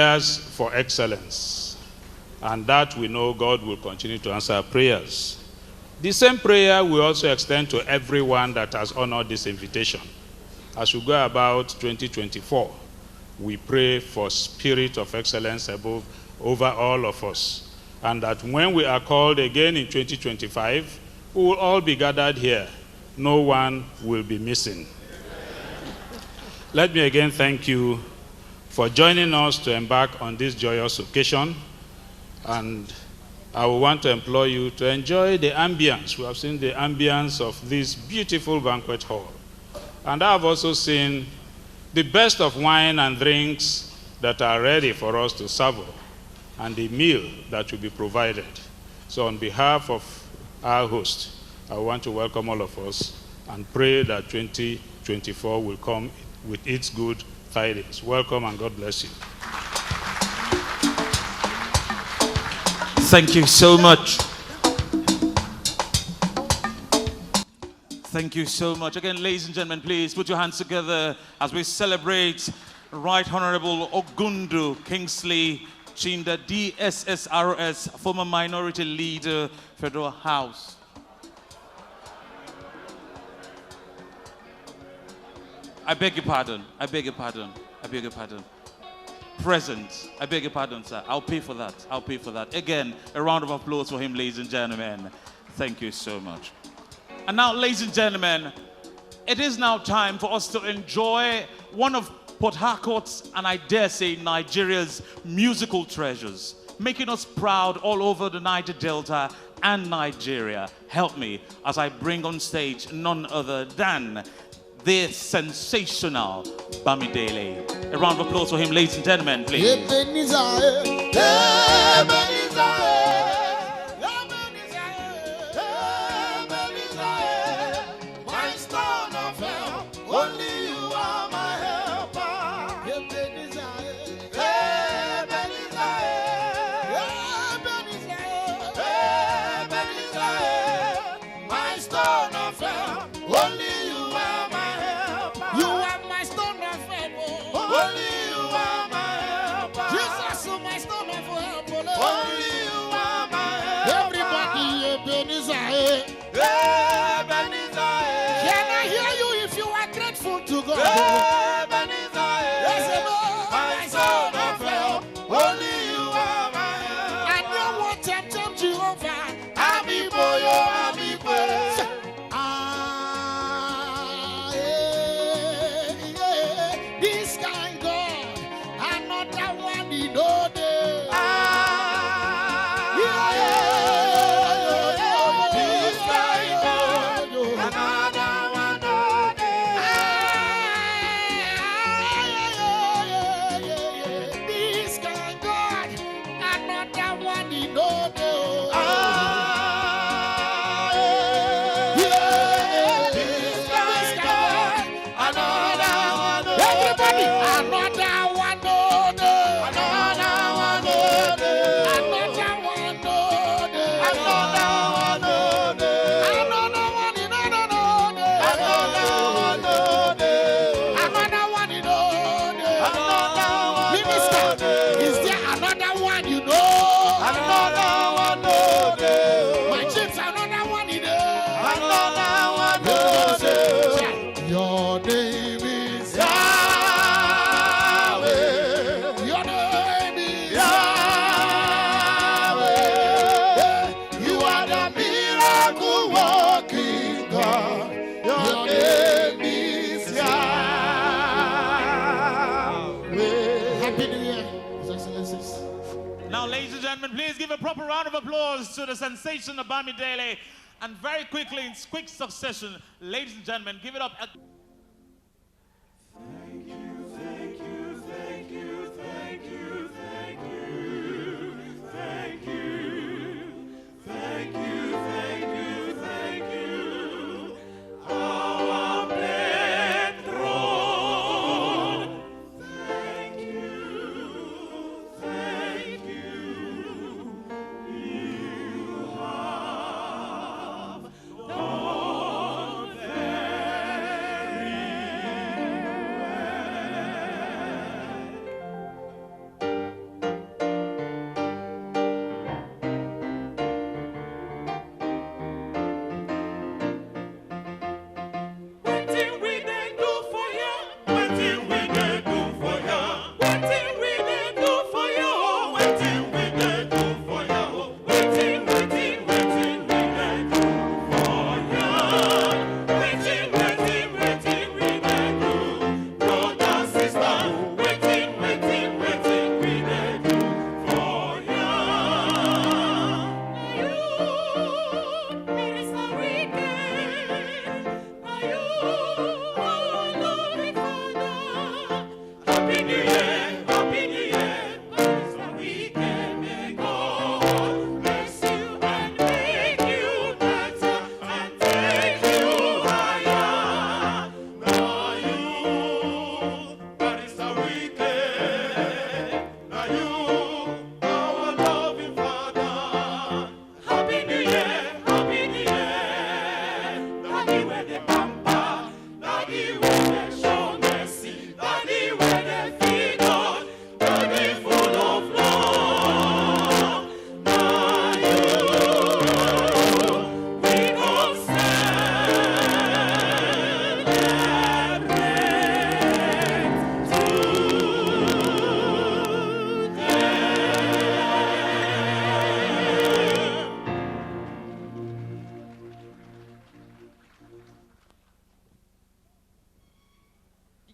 prayers for excellence, and that we know God will continue to answer our prayers. The same prayer we also extend to everyone that has honored this invitation. As we go about 2024, we pray for spirit of excellence over all of us, and that when we are called again in 2025, we will all be gathered here. No one will be missing. Let me again thank you for joining us to embark on this joyous occasion. And I will want to implore you to enjoy the ambience. We have seen the ambience of this beautiful banquet hall. And I have also seen the best of wine and drinks that are ready for us to savour, and the meal that will be provided. So on behalf of our host, I want to welcome all of us and pray that 2024 will come with its good tidings. Welcome and God bless you. Thank you so much. Thank you so much. Again, ladies and gentlemen, please put your hands together as we celebrate Right Honorable Ogundu Kingsley Chinda, DSSRS, former Minority Leader, Federal House. I beg your pardon. I beg your pardon. I beg your pardon. Present. I beg your pardon, sir. I'll pay for that. I'll pay for that. Again, a round of applause for him, ladies and gentlemen. Thank you so much. And now, ladies and gentlemen, it is now time for us to enjoy one of Port Harcourt's, and I dare say Nigeria's, musical treasures, making us proud all over the Niger Delta and Nigeria. Help me as I bring on stage none other than the sensational Bamidele. A round of applause for him, ladies and gentlemen, please. Please give a proper round of applause to the sensation of Bamidele. And very quickly, in quick succession, ladies and gentlemen, give it up. Thank you, thank you, thank you, thank you, thank you, thank you, thank you, thank you, thank you, our patron. Thank you, thank you. You have done very our loving Father. Happy New Year, Happy New Year. Daddy, where the pamper, Daddy, where they show mercy, Daddy, where they feed us, Daddy, full of love. Now you, we gon'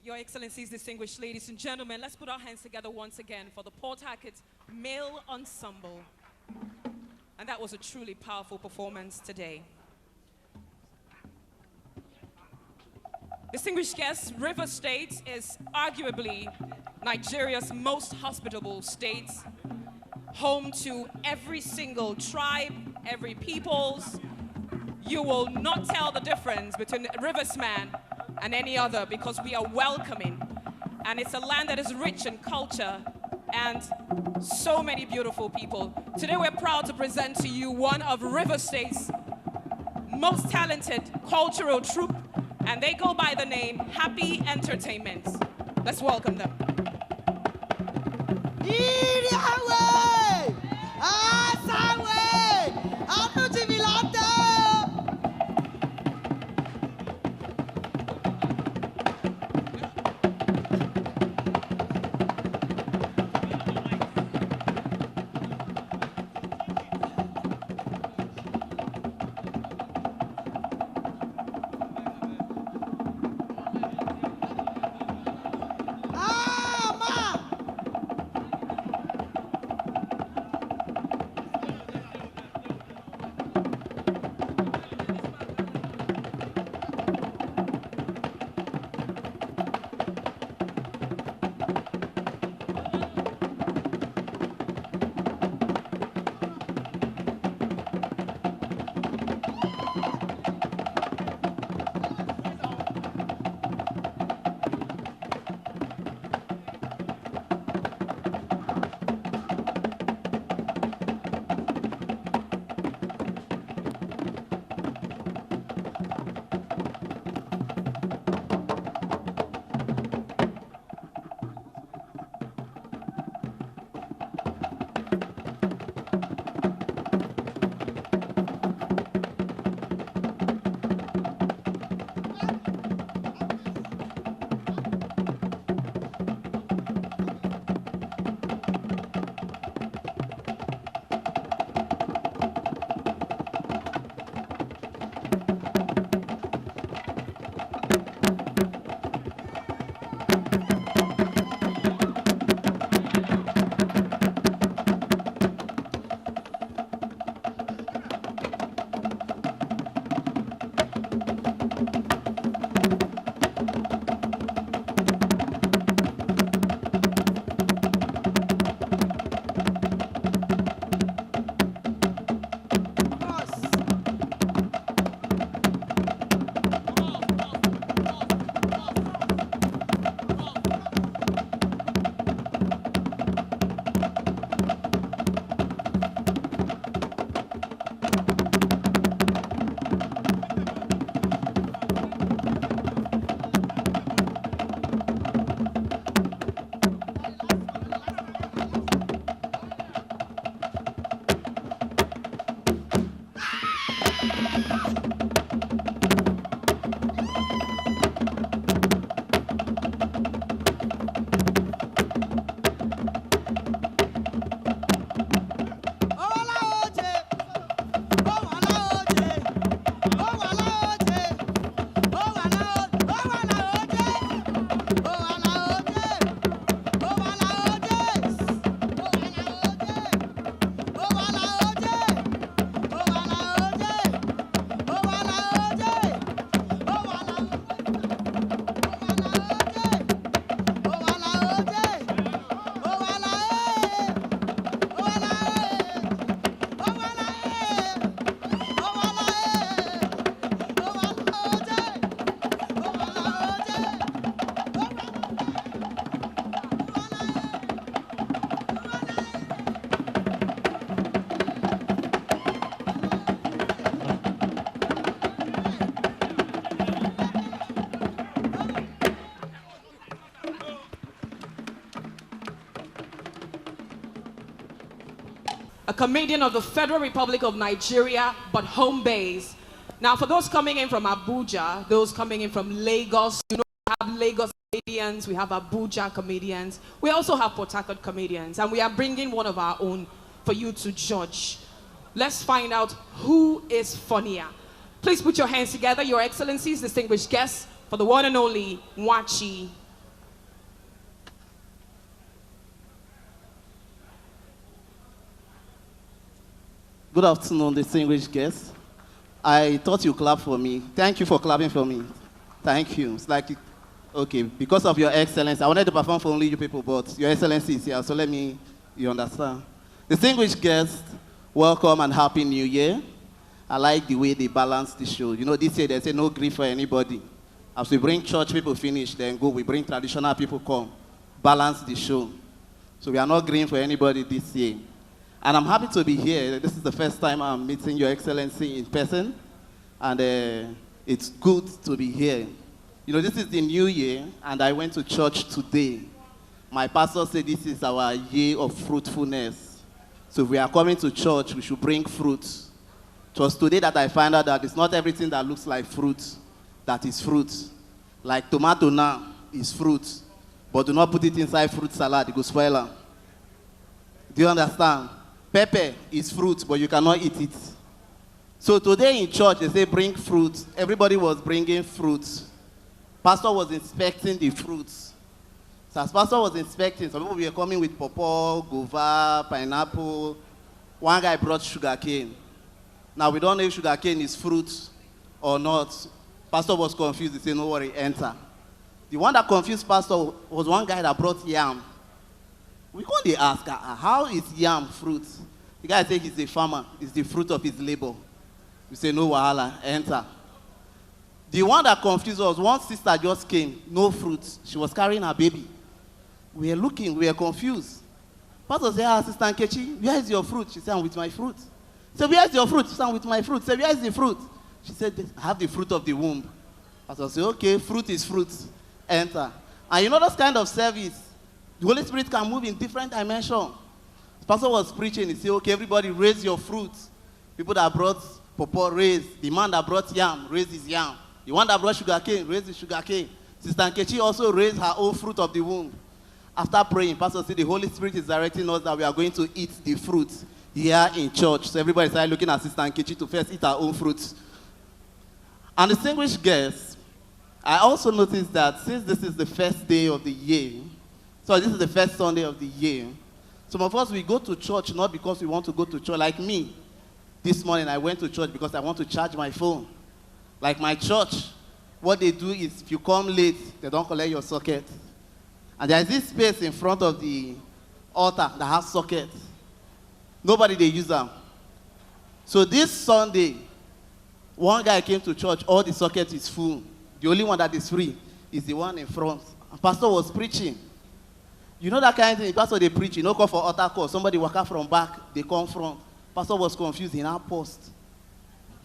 Your Excellencies, distinguished ladies and gentlemen, let's put our hands together once again for the Port Harcourt Male Ensemble. And that was a truly powerful performance today. Distinguished guests, River State is arguably Nigeria's most hospitable state, home to every single tribe, every peoples. You will not tell the difference between a Riversman and any other because we are welcoming. And it's a land that is rich in culture and so many beautiful people. Today we're proud to present to you one of River State's most talented cultural troupe, and they go by the name Happy Entertainment. Let's welcome them. Ah! a comedian of the Federal Republic of Nigeria, but home base. Now, for those coming in from Abuja, those coming in from Lagos, you know, we have Lagos comedians, we have Abuja comedians, we also have Port Harcourt comedians, and we are bringing one of our own for you to judge. Let's find out who is funnier. Please put your hands together, Your Excellencies, distinguished guests, for the one and only Wike. Good afternoon, distinguished guests. I thought you clapped for me. Thank you for clapping for me. Thank you. It's like, okay, because of Your Excellency, I wanted to perform for only you people, but Your Excellency is here, so let me, you understand. Distinguished guests, welcome and Happy New Year. I like the way they balance the show. You know, this year they say no grief for anybody. As we bring church people finish, then go, we bring traditional people come. Balance the show. So we are not grieving for anybody this year. And I'm happy to be here. This is the first time I'm meeting Your Excellency in person. And it's good to be here. You know, this is the new year, and I went to church today. My pastor said this is our year of fruitfulness. So if we are coming to church, we should bring fruit. It was today that I found out that it's not everything that looks like fruit that is fruit. Like tomato now is fruit, but do not put it inside fruit salad, it will spoil it. Do you understand? Pepper is fruit, but you cannot eat it. So today in church, they say bring fruit. Everybody was bringing fruit. Pastor was inspecting the fruits. So as pastor was inspecting, some people were coming with pawpaw, guava, pineapple. One guy brought sugarcane. Now we don't know if sugarcane is fruit or not. Pastor was confused. He said, no worry, enter. The one that confused pastor was one guy that brought yam. We couldn't ask, how is yam fruit? The guy said he's a farmer. It's the fruit of his labor. We say, no wahala, enter. The one that confused us, one sister just came, no fruit. She was carrying her baby. We were looking, we were confused. Pastor said, Sister Nkechi, where is your fruit? She said, I'm with my fruit. He said, where is your fruit? She said, I'm with my fruit. He said, where is the fruit? She said, I have the fruit of the womb. Pastor said, okay, fruit is fruit. Enter. And you know those kind of service, the Holy Spirit can move in different dimensions. The pastor was preaching, he said, okay, everybody raise your fruit. People that brought pawpaw, raise. The man that brought yam, raise his yam. The one that brought sugarcane, raise his sugarcane. Sister Nkechi also raised her own fruit of the womb. After praying, pastor said the Holy Spirit is directing us that we are going to eat the fruit here in church. So everybody started looking at Sister Nkechi to first eat her own fruit. And distinguished guests, I also noticed that since this is the first day of the year, so this is the first Sunday of the year, some of us, we go to church not because we want to go to church. Like me, this morning I went to church because I want to charge my phone. Like my church, what they do is if you come late, they don't collect your socket. And there's this space in front of the altar that has sockets. Nobody they use them. So this Sunday, one guy came to church, all the sockets is full. The only one that is free is the one in front. And pastor was preaching. You know that kind of thing, pastor they preach, you know, call for altar call. Somebody walk out from back, they come front. Pastor was confused, he now paused.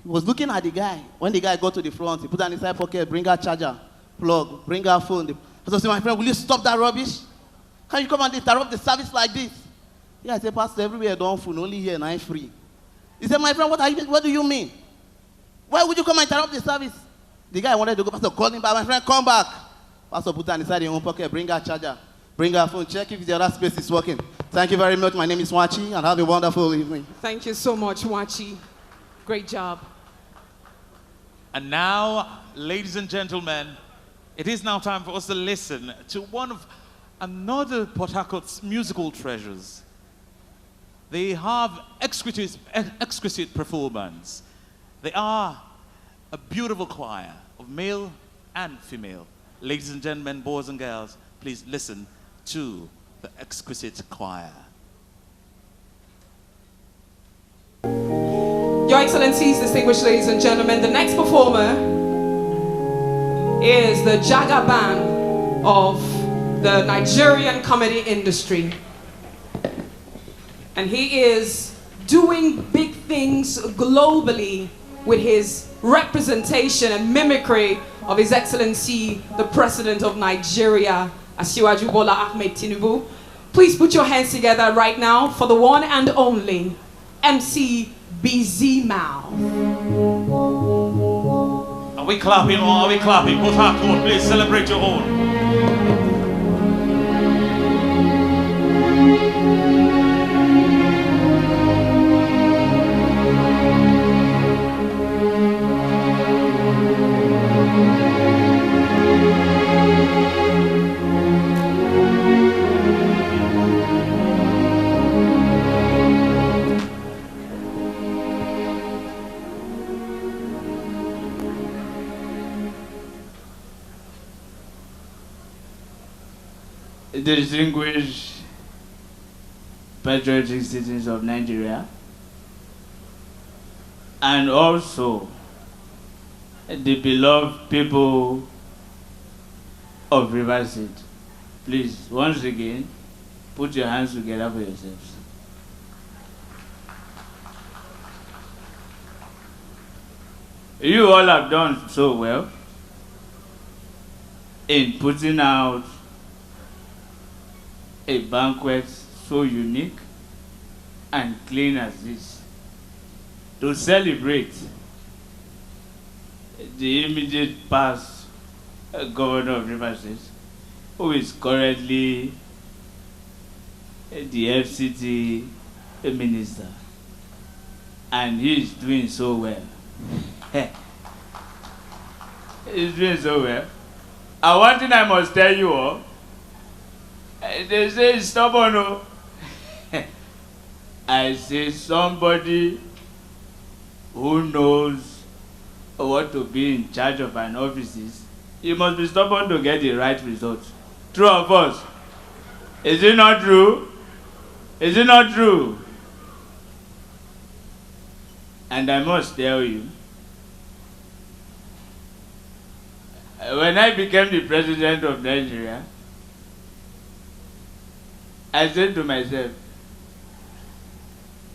He was looking at the guy. When the guy got to the front, he put an inside pocket, bring her charger, plug, bring her phone. The pastor said, my friend, will you stop that rubbish? Can you come and interrupt the service like this? Yeah, I said, pastor, everywhere don't full, only here and I'm free. He said, my friend, what do you mean? Why would you come and interrupt the service? The guy wanted to go, pastor, call him back, my friend, come back. Pastor put her inside his own pocket, bring her charger, bring her phone, check if the other space is working. Thank you very much. My name is Wike, and have a wonderful evening. Thank you so much, Wike. Great job. And now, ladies and gentlemen, it is now time for us to listen to one of another Port Harcourt's musical treasures. They have exquisite performance. They are a beautiful choir of male and female. Ladies and gentlemen, boys and girls, please listen to the exquisite choir. Your Excellencies, distinguished ladies and gentlemen, the next performer is the Jagaban of the Nigerian comedy industry. And he is doing big things globally with his representation and mimicry of His Excellency, the President of Nigeria, Asiwaju Bola Ahmed Tinubu. Please put your hands together right now for the one and only MC BZ Mouth. Are we clapping or are we clapping? Both Harcourt, please celebrate your own. Distinguished patriotic citizens of Nigeria, and also the beloved people of River State, please, once again, put your hands together for yourselves. You all have done so well in putting out a banquet so unique and clean as this to celebrate the immediate past governor of River State, who is currently the FCT minister, and he is doing so well. He's doing so well. And one thing I must tell you all, they say it's stubborn, no? I say somebody who knows what to be in charge of an office is, you must be stubborn to get the right result. True or false? Is it not true? Is it not true? And I must tell you, when I became the president of Nigeria, I said to myself,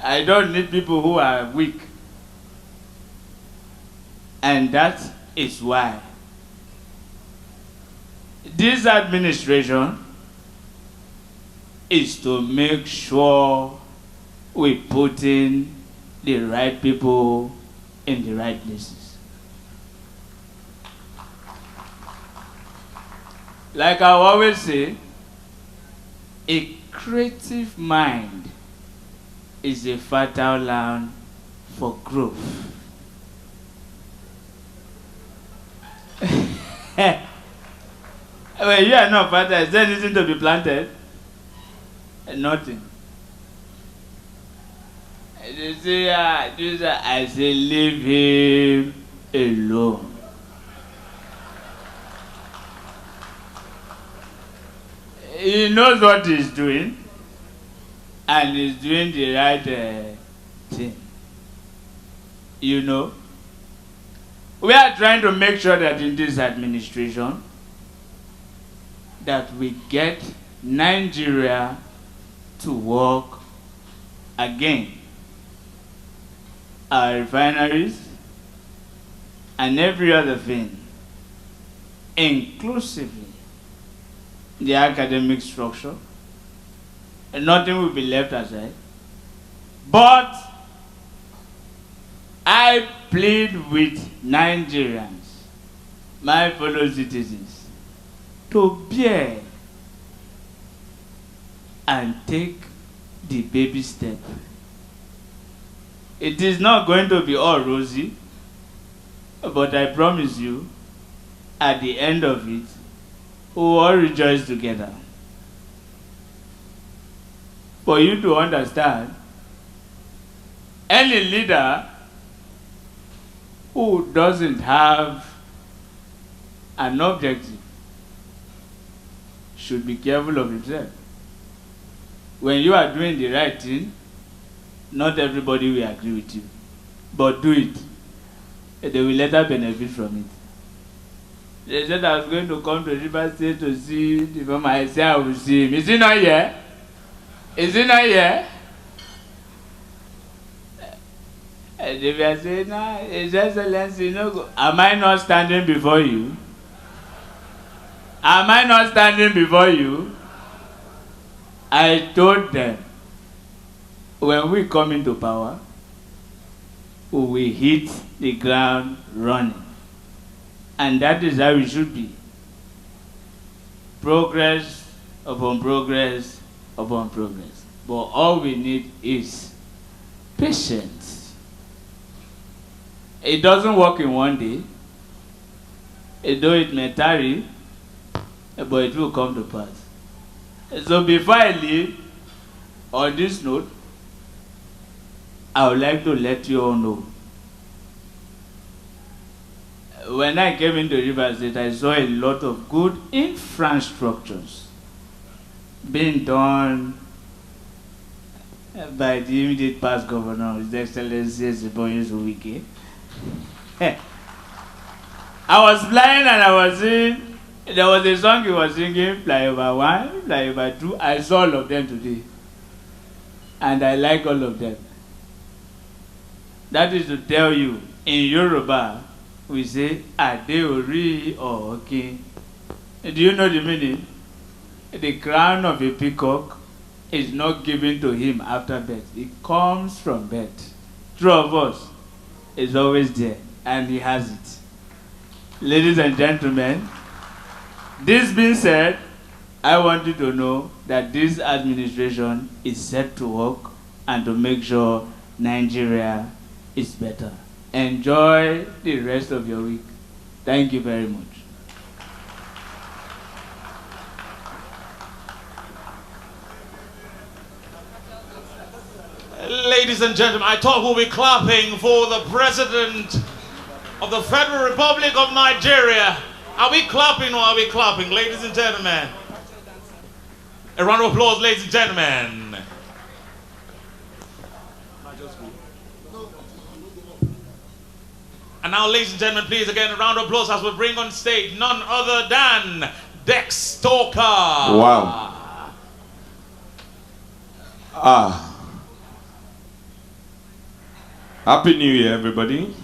I don't need people who are weak. And that is why this administration is to make sure we put in the right people in the right places. Like I always say, a creative mind is a fertile land for growth. Well, you are not fertile. Is there anything to be planted? Nothing. They say, I say, leave him alone. He knows what he's doing, and he's doing the right thing. You know, we are trying to make sure that in this administration, that we get Nigeria to work again. Our refineries and every other thing, inclusively the academic structure, and nothing will be left aside. But I plead with Nigerians, my fellow citizens, to bear and take the baby step. It is not going to be all rosy, but I promise you, at the end of it, we will all rejoice together. For you to understand, any leader who doesn't have an objective should be careful of himself. When you are doing the right thing, not everybody will agree with you, but do it. They will later benefit from it. They said I was going to come to River State to see the farmer. I said I will see him. Is he not here? Is he not here? And they were saying, no, His Excellency, no. Am I not standing before you? Am I not standing before you? I told them, when we come into power, we hit the ground running. And that is how it should be. Progress upon progress upon progress. But all we need is patience. It doesn't work in one day. Though it may tarry, but it will come to pass. So before I leave, on this note, I would like to let you all know. When I came into Rivers State, I saw a lot of good infrastructures being done by the immediate past governor, His Excellency Wike. I was flying and I was singing. There was a song he was singing, Flyover 1, Flyover 2. I saw all of them today. And I like all of them. That is to tell you, in Yoruba, we say, Adeori or Okin. Do you know the meaning? The crown of a peacock is not given to him after birth. It comes from birth. True of us is always there, and he has it. Ladies and gentlemen, this being said, I want you to know that this administration is set to work and to make sure Nigeria is better. Enjoy the rest of your week. Thank you very much. Ladies and gentlemen, I thought we'll be clapping for the President of the Federal Republic of Nigeria. Are we clapping or are we clapping, ladies and gentlemen? A round of applause, ladies and gentlemen. And now, ladies and gentlemen, please again, a round of applause as we bring on stage none other than Dex Stalker. Wow. Happy New Year, everybody.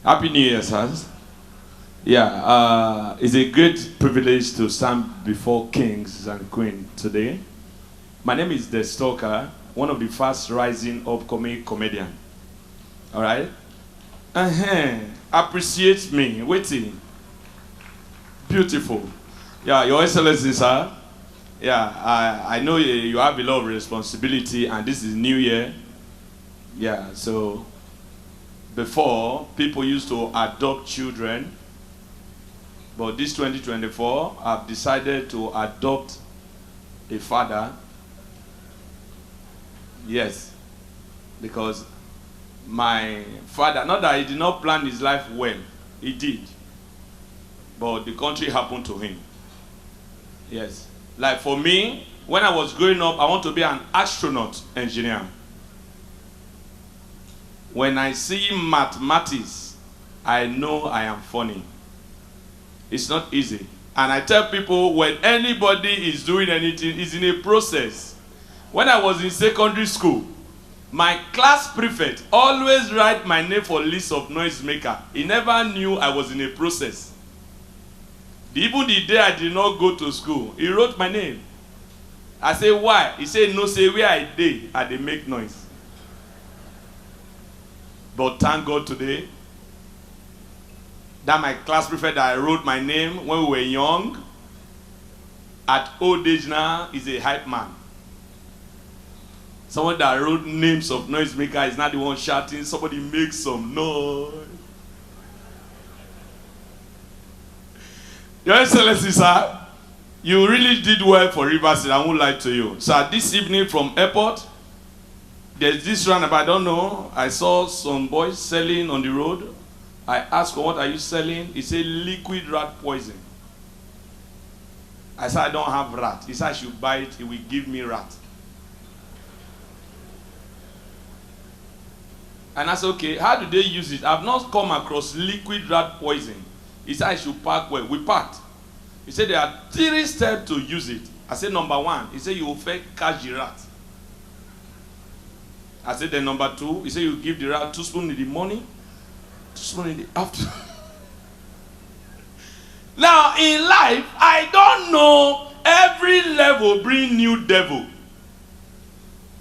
Happy New Year, sirs. Yeah, it's a great privilege to stand before kings and queens today. My name is Dex Stalker, one of the fast rising upcoming comedian. All right? Appreciate me. Waiting. Beautiful. Yeah, Your Excellency, sir. Yeah, I know you have a lot of responsibility, and this is New Year. Yeah, so before, people used to adopt children, but this 2024, I've decided to adopt a father. Yes, because my father, not that he did not plan his life well, he did, but the country happened to him. Yes, like for me, when I was growing up, I want to be an astronaut engineer. When I see mathematics, I know I am funny. It's not easy. And I tell people, when anybody is doing anything, it's in a process. When I was in secondary school, my class prefect always write my name for list of noisemaker. He never knew I was in a process. Even the day I did not go to school, he wrote my name. I say, why? He said, no, say where I dey make noise. But thank God today that my class prefect that I wrote my name when we were young, at old age now, is a hype man. Someone that wrote names of noisemaker is not the one shouting, somebody make some noise. Your Excellency, sir, you really did well for Rivers State, I won't lie to you. Sir, this evening from airport, there's this roundabout, I don't know, I saw some boys selling on the road. I asked him, what are you selling? He said, liquid rat poison. I said, I don't have rat. He said, I should buy it, he will give me rat. And I said, okay, how do they use it? I've not come across liquid rat poison. He said, I should pack well. We packed. He said, there are 3 steps to use it. I said, number 1, he said, you will first catch the rat. I said, then number 2, he said, you give the rat 2 spoons in the morning, 2 spoons in the afternoon. Now, in life, I don't know, every level bring new devil.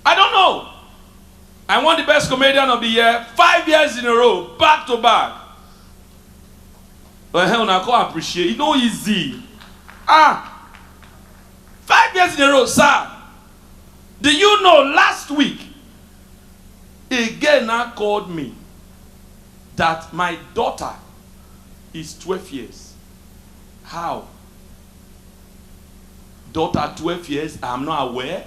I don't know. I won the best comedian of the year 5 years in a row, back to back. But hell, I can't appreciate. It's not easy. 5 years in a row, sir. Do you know last week, a girl now called me that my daughter is 12 years. How? Daughter 12 years, I'm not aware.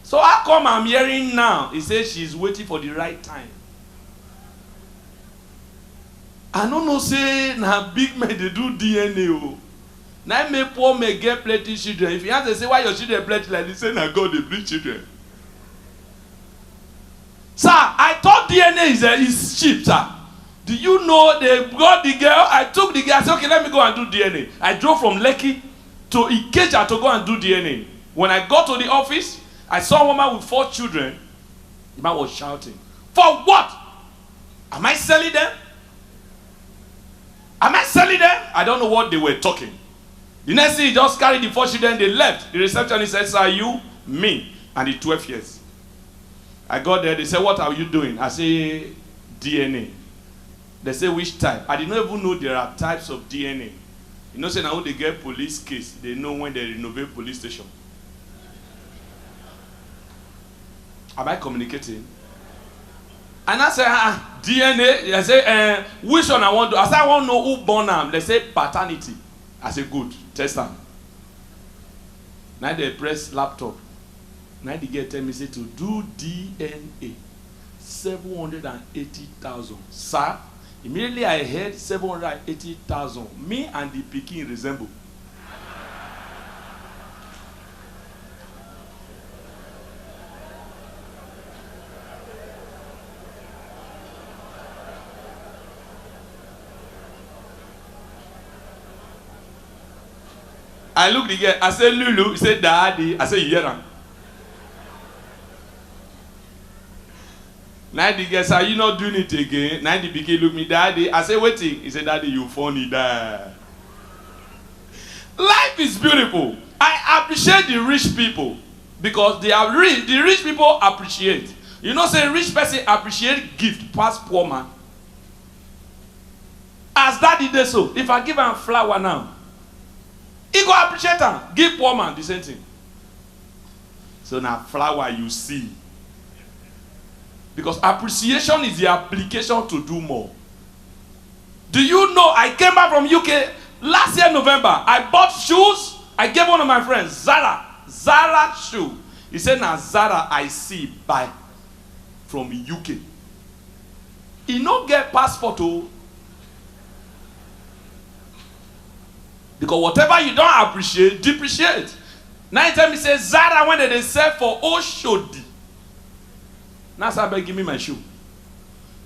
So how come I'm hearing now? He says she's waiting for the right time. I don't know, say, now big men, they do DNA. Now me poor me get plenty children. If you have to say why your children plenty like this, say now God they bring children. Sir, I thought DNA is cheap, sir. Do you know they got the girl? I took the girl. I said, okay, let me go and do DNA. I drove from Lekki to Ikeja to go and do DNA. When I got to the office, I saw a woman with 4 children. The man was shouting, for what? Am I selling them? Am I selling them? I don't know what they were talking. The next thing, he just carried the 4 children, they left. The receptionist said, sir, you, me, and the 12 years. I got there, they said, what are you doing? I say, DNA. They say, which type? I did not even know there are types of DNA. You know, say now when they get police case, they know when they renovate police station. Am I communicating? And I say, DNA. I say, which one I want to? I say, I want to know who born them. They say, paternity. I say, good. Test them. Now they press laptop. Now they get tell me say to do DNA. 780,000. Sir, immediately I heard 780,000. Me and the pikin resemble. I look the girl, I say Lulu, he said Daddy, I say you hear him. Now the girl say, are you not doing it again? Now the pikin look me, Daddy, I say waiting. He said, Daddy, you funny, Dad. Life is beautiful. I appreciate the rich people because they are rich. The rich people appreciate. You know, say rich person appreciate gift past poor man. As Daddy did so, if I give him flower now, he go appreciate them. Give poor man the same thing. So now flower you see. Because appreciation is the application to do more. Do you know I came back from UK last year November. I bought shoes. I gave one of my friends Zara shoe. He said now Zara I see buy from UK. He no get passport to. Because whatever you don't appreciate, depreciate. Now tell me say Zara when they sell for Oshodi. Now somebody give me my shoe.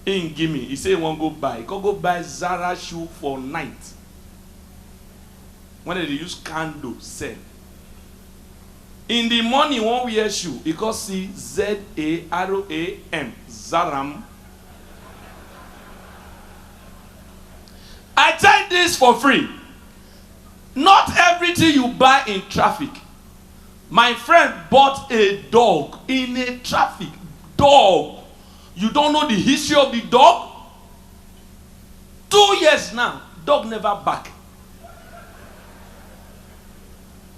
He ain't give me. He say he won't go buy. He go buy Zara shoe for night. When they use candle sell. In the morning one wear shoe. He go see Z-A-R-A-M. Zaram. I tell this for free. Not everything you buy in traffic. My friend bought a dog in a traffic. Dog. You don't know the history of the dog? 2 years now. Dog never back.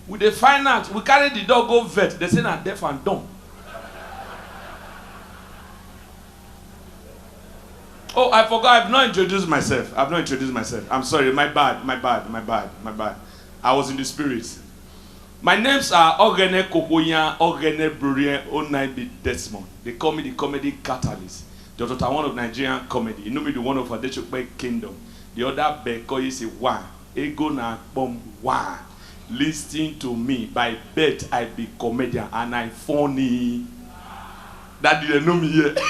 With the finance, we carry the dog go vet. They say not deaf and dumb. Oh, I forgot. I've not introduced myself. I'm sorry. My bad. I was in the spirit. My names are Ogene Kokoyan, Ogene Brurien, Onaibi Desmond. They call me the comedy catalyst. The other one of Nigerian comedy. You know me the one of Adechokwe Kingdom. The other Beko is a one. Ego na bomb one. Listen to me. By bet I be comedian and I funny. That didn't know me yet.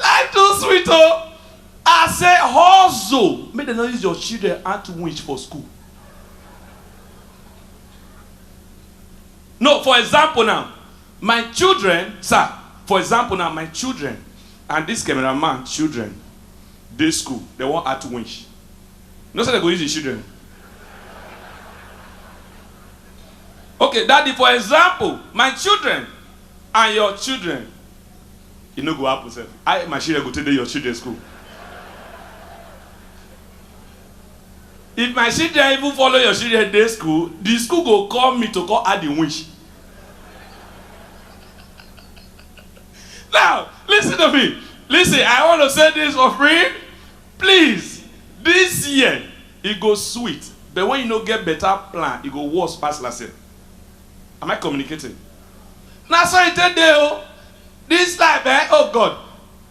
Life too sweet, oh. I say hustle. Make them not use your children and to wish for school. No, for example now, my children, sir, for example now, my children and this cameraman children, this school, they want at wish. No, say they go use the children. Okay, daddy, for example, my children and your children, you know, go up with self. My children go to your children's school. If my children even follow your children day school, the school go call me to call her the wish. Now, listen to me. Listen, I want to say this for free. Please, this year, it goes sweet. But when you don't get better plan, it go worse past last year. Am I communicating? Now, so I tell you, this life, oh God,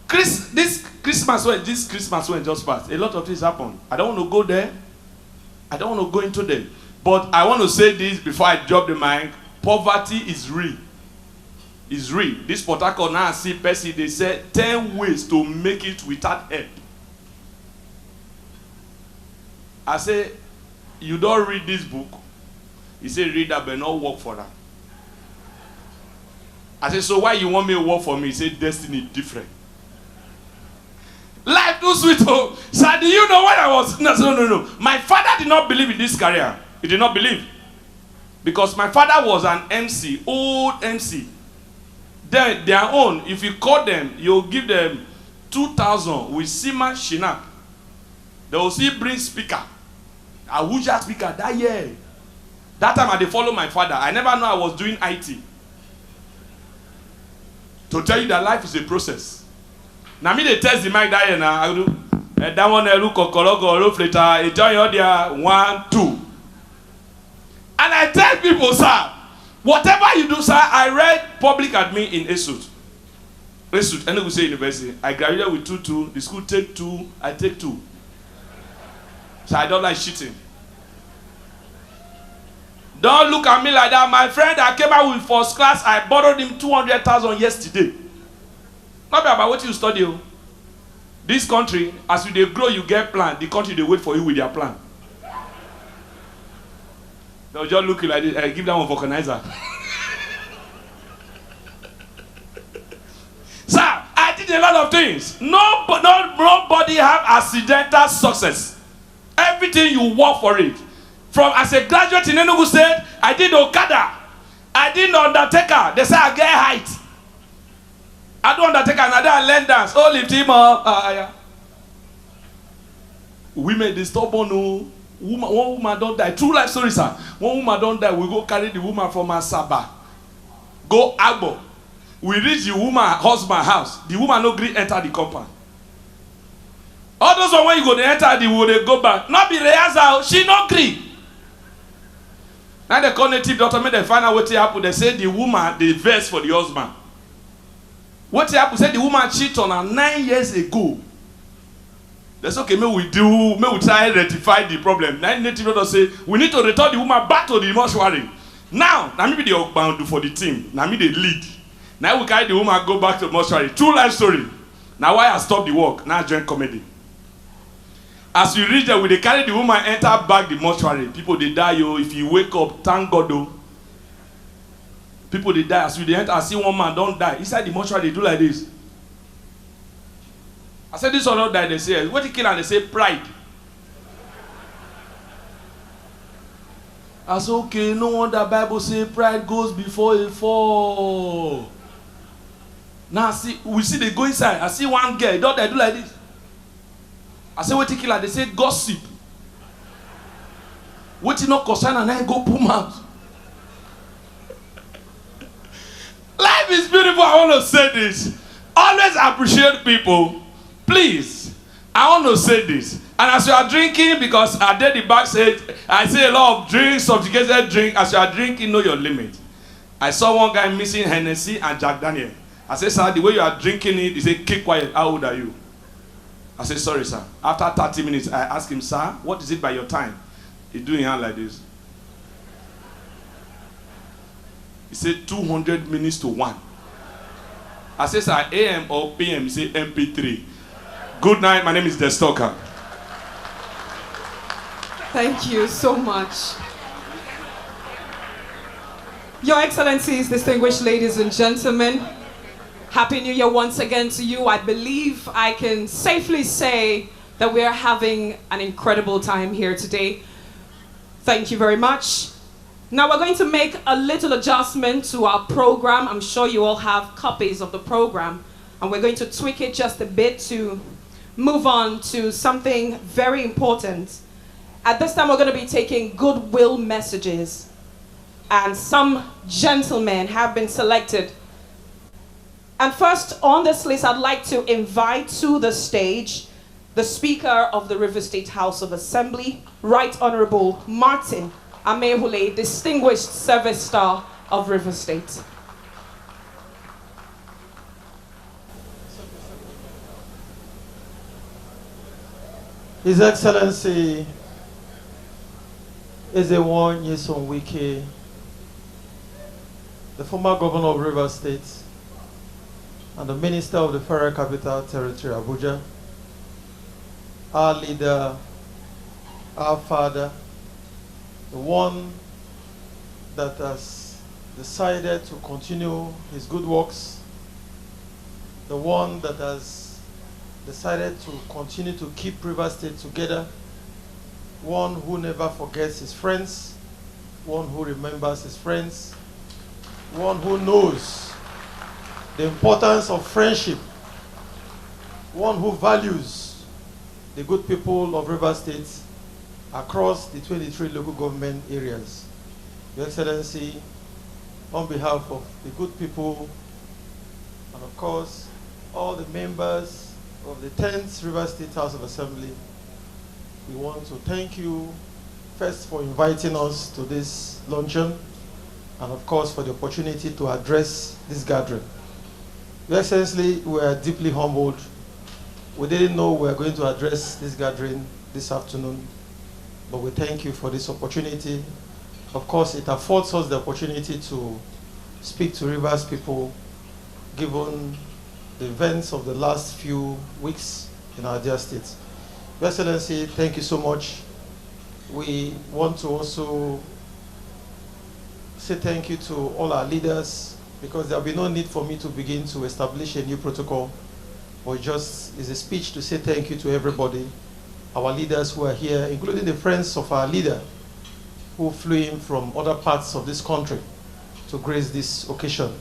this Christmas when just passed, a lot of things happen. I don't want to go there. I don't want to go into them. But I want to say this before I drop the mic. Poverty is real. It's real. This Port Harcourt now see Percy, they said 10 ways to make it without help. I say, you don't read this book. He said, read that but not work for that. I said, so why you want me to work for me? He said, destiny different. Life too sweet. Oh, sir, do you know what I was? No. My father did not believe in this career. He did not believe. Because my father was an MC, old MC. Their own, if you call them, you'll give them 2,000 with Sima Shinak. They will see bring speaker. A Wuja speaker that year. That time I did follow my father. I never know I was doing IT. To tell you that life is a process. Now me they test the mic that year now. I do that one look kokologo later. It tell you there 1, 2. And I tell people, sir, whatever you do, sir, I read public admin in Esut. Enugu State University. I graduated with 2-2. The school take 2. I take 2. So I don't like cheating. Don't look at me like that. My friend that came out with first class, I borrowed him 200,000 yesterday. Not about what you study. This country, as you they grow, you get plan. The country they wait for you with their plan. They'll just look like this. I give that one vulcanizer. Sir, I did a lot of things. Nobody have accidental success. Everything you work for it. From as a graduate in Enugu State, I did Okada. I did Undertaker. They say I get height. I do Undertaker and I learn dance. Oh, lift him up. Women, they stubborn. No. One woman don't die. True life story, sir. One woman don't die. We go carry the woman from Asaba. Go Agbo. We reach the woman husband house. The woman no gree enter the compound. All those when you go to enter the wood, they go back. Not be rehearsal. She no gree. Now the cognitive doctor made the final what happened. They say the woman the verse for the husband. What happened? Said the woman cheated on her 9 years ago. That's okay. May we try to rectify the problem. Now native doctor say we need to return the woman back to the mortuary. Now me be the bound for the team. Now me the lead. Now we carry the woman go back to the mortuary. True life story. Now why I stop the work? Now I join comedy. As you reach there, when they carry the woman enter back the mortuary, people they die. Yo, if you wake up, thank God though. People they die. As you enter, I see one man don't die. Inside the mortuary, they do like this. I said this one don't die. They say, what you kill and they say pride. I said, okay, no wonder the Bible say pride goes before a fall. Now we see they go inside. I see one girl, don't they do like this? I say what you kill her, they say gossip. What you not concern and then go boom out. Life is beautiful. I want to say this. Always appreciate people. Please. I want to say this. And as you are drinking, because I did the backstage, I say a lot of drinks, subjugated drink. As you are drinking, know your limit. I saw one guy missing Hennessy and Jack Daniel. I said, sir, the way you are drinking it, he said, keep quiet. How old are you? I said, sorry, sir. After 30 minutes, I asked him, sir, what is it by your time? He's doing hand like this. He said, 200 minutes to 1. I said, sir, AM or PM? He said, MP3. Good night. My name is Destoka. Thank you so much. Your Excellencies, distinguished ladies and gentlemen, Happy New Year once again to you. I believe I can safely say that we are having an incredible time here today. Thank you very much. Now we're going to make a little adjustment to our program. I'm sure you all have copies of the program. And we're going to tweak it just a bit to move on to something very important. At this time, we're going to be taking goodwill messages. And some gentlemen have been selected. And first on this list, I'd like to invite to the stage the Speaker of the River State House of Assembly, Right Honorable Martin Amehule, Distinguished Service Star of River State. His Excellency Eze1 Nyesom Wike, the former governor of River State and the Minister of the Federal Capital Territory, Abuja, our leader, our father, the one that has decided to continue his good works, the one that has decided to continue to keep River State together, one who never forgets his friends, one who remembers his friends, one who knows the importance of friendship, one who values the good people of River State across the 23 local government areas. Your Excellency, on behalf of the good people and of course all the members of the 10th River State House of Assembly, we want to thank you first for inviting us to this luncheon and of course for the opportunity to address this gathering. Your Excellency, we are deeply humbled. We didn't know we were going to address this gathering this afternoon, but we thank you for this opportunity. Of course, it affords us the opportunity to speak to Rivers people, given the events of the last few weeks in our dear state. Your Excellency, thank you so much. We want to also say thank you to all our leaders, because there will be no need for me to begin to establish a new protocol, but just is a speech to say thank you to everybody, our leaders who are here, including the friends of our leader who flew in from other parts of this country to grace this occasion.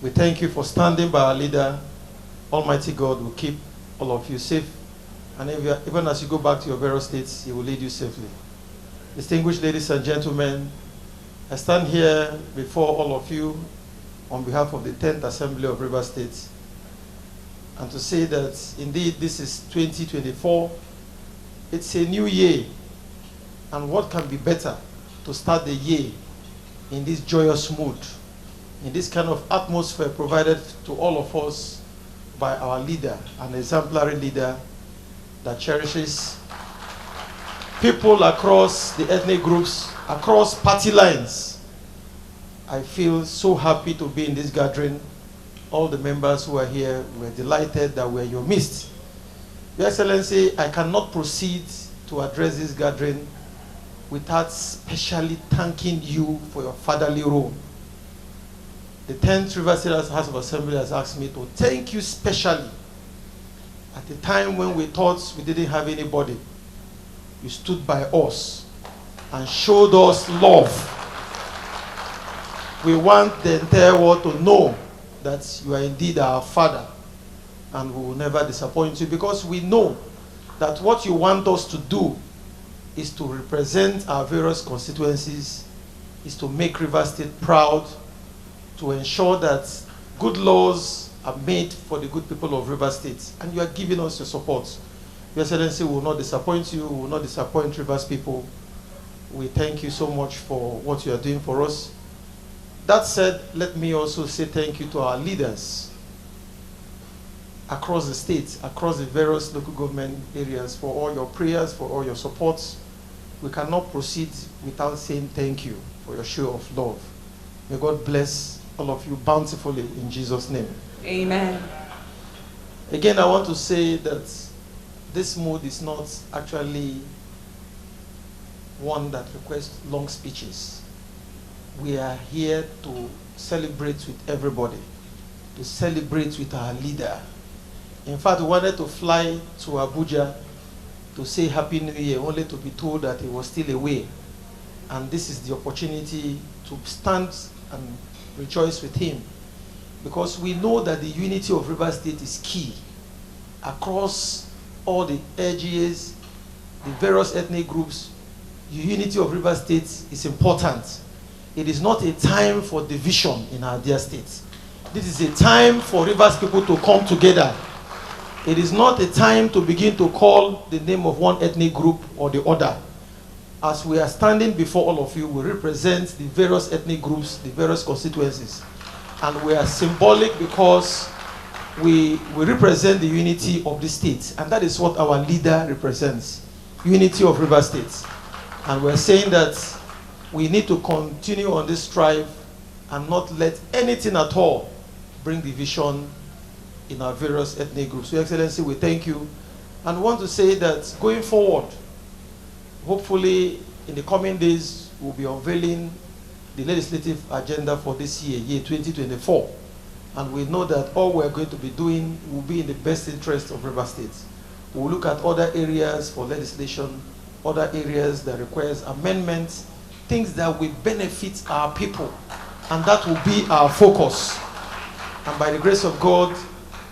We thank you for standing by our leader. Almighty God will keep all of you safe, and even as you go back to your various states, He will lead you safely. Distinguished ladies and gentlemen, I stand here before all of you on behalf of the 10th Assembly of River State, and to say that indeed this is 2024. It's a new year, and what can be better to start the year in this joyous mood, in this kind of atmosphere provided to all of us by our leader, an exemplary leader that cherishes people across the ethnic groups, across party lines. I feel so happy to be in this gathering. All the members who are here, we're delighted that we're your midst. Your Excellency, I cannot proceed to address this gathering without specially thanking you for your fatherly role. The 10th River State House of Assembly has asked me to thank you specially. At the time when we thought we didn't have anybody, you stood by us and showed us love. We want the entire world to know that you are indeed our father, and we will never disappoint you, because we know that what you want us to do is to represent our various constituencies, is to make River State proud, to ensure that good laws are made for the good people of River State, and you are giving us your support. Your Excellency, we will not disappoint you, we will not disappoint Rivers people. We thank you so much for what you are doing for us. That said, let me also say thank you to our leaders across the state, across the various local government areas, for all your prayers, for all your supports. We cannot proceed without saying thank you for your show of love. May God bless all of you bountifully in Jesus' name. Amen. Again, I want to say that this mood is not actually one that requests long speeches. We are here to celebrate with everybody, to celebrate with our leader. In fact, we wanted to fly to Abuja to say Happy New Year, only to be told that he was still away. And this is the opportunity to stand and rejoice with him, because we know that the unity of Rivers State is key across all the edges, the various ethnic groups. The unity of Rivers State is important. It is not a time for division in our dear state. This is a time for Rivers people to come together. It is not a time to begin to call the name of one ethnic group or the other. As we are standing before all of you, we represent the various ethnic groups, the various constituencies. And we are symbolic because we represent the unity of the state. And that is what our leader represents, unity of Rivers State. And we're saying that we need to continue on this strive and not let anything at all bring division in our various ethnic groups. Your Excellency, we thank you. And want to say that going forward, hopefully in the coming days, we'll be unveiling the legislative agenda for this year 2024. And we know that all we're going to be doing will be in the best interest of Rivers State. We'll look at other areas for legislation, other areas that requires amendments, things that will benefit our people. And that will be our focus. And by the grace of God,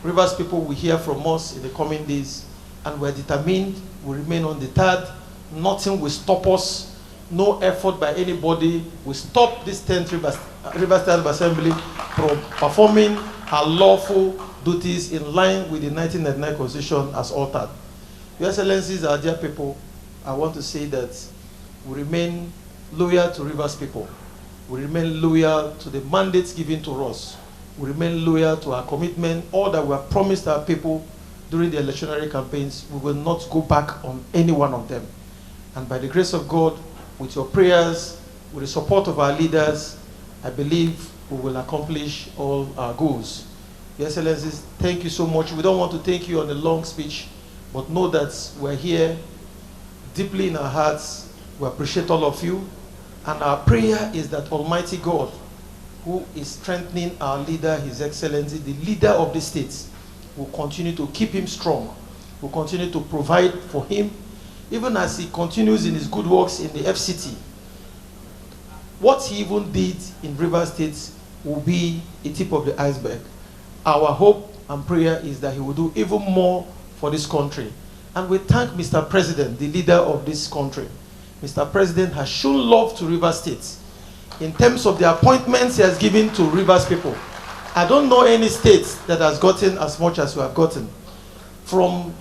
Rivers people will hear from us in the coming days. And we're determined, we remain undeterred. Nothing will stop us. No effort by anybody will stop this 10th Rivers State Assembly from performing our lawful duties in line with the 1999 Constitution as altered. Your Excellencies, our dear people, I want to say that we remain loyal to Rivers people. We remain loyal to the mandates given to us. We remain loyal to our commitment, all that we have promised our people during the electionary campaigns. We will not go back on any one of them. And by the grace of God, with your prayers, with the support of our leaders, I believe we will accomplish all our goals. Your Excellencies, thank you so much. We don't want to thank you on a long speech, but know that we're here deeply in our hearts. We appreciate all of you. And our prayer is that Almighty God, who is strengthening our leader, His Excellency, the leader of the states, will continue to keep him strong, will continue to provide for him, even as he continues in his good works in the FCT. What he even did in Rivers State will be a tip of the iceberg. Our hope and prayer is that he will do even more for this country. And we thank Mr. President, the leader of this country. Mr. President has shown love to Rivers State in terms of the appointments he has given to Rivers people. I don't know any state that has gotten as much as we have gotten. From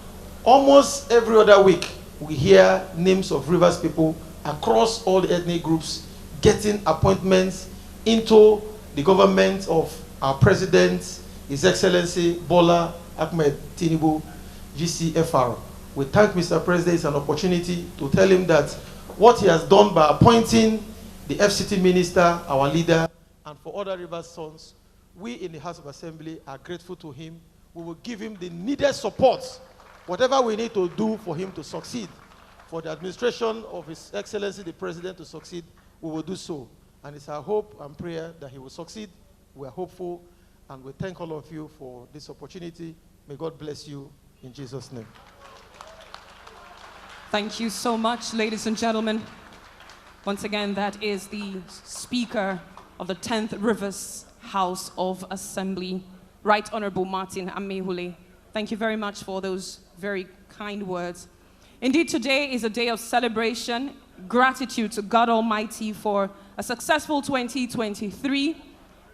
almost every other week, we hear names of Rivers people across all the ethnic groups getting appointments into the government of our President, His Excellency Bola Ahmed Tinubu, GCFR. We thank Mr. President. It's an opportunity to tell him that what he has done by appointing the FCT minister, our leader, and for other Rivers sons, we in the House of Assembly are grateful to him. We will give him the needed support, whatever we need to do for him to succeed. For the administration of His Excellency the President to succeed, we will do so. And it's our hope and prayer that he will succeed. We are hopeful, and we thank all of you for this opportunity. May God bless you in Jesus' name. Thank you so much, ladies and gentlemen. Once again, that is the Speaker of the 10th Rivers House of Assembly, Right Honorable Martin Amehule. Thank you very much for those very kind words. Indeed, today is a day of celebration, gratitude to God Almighty for a successful 2023,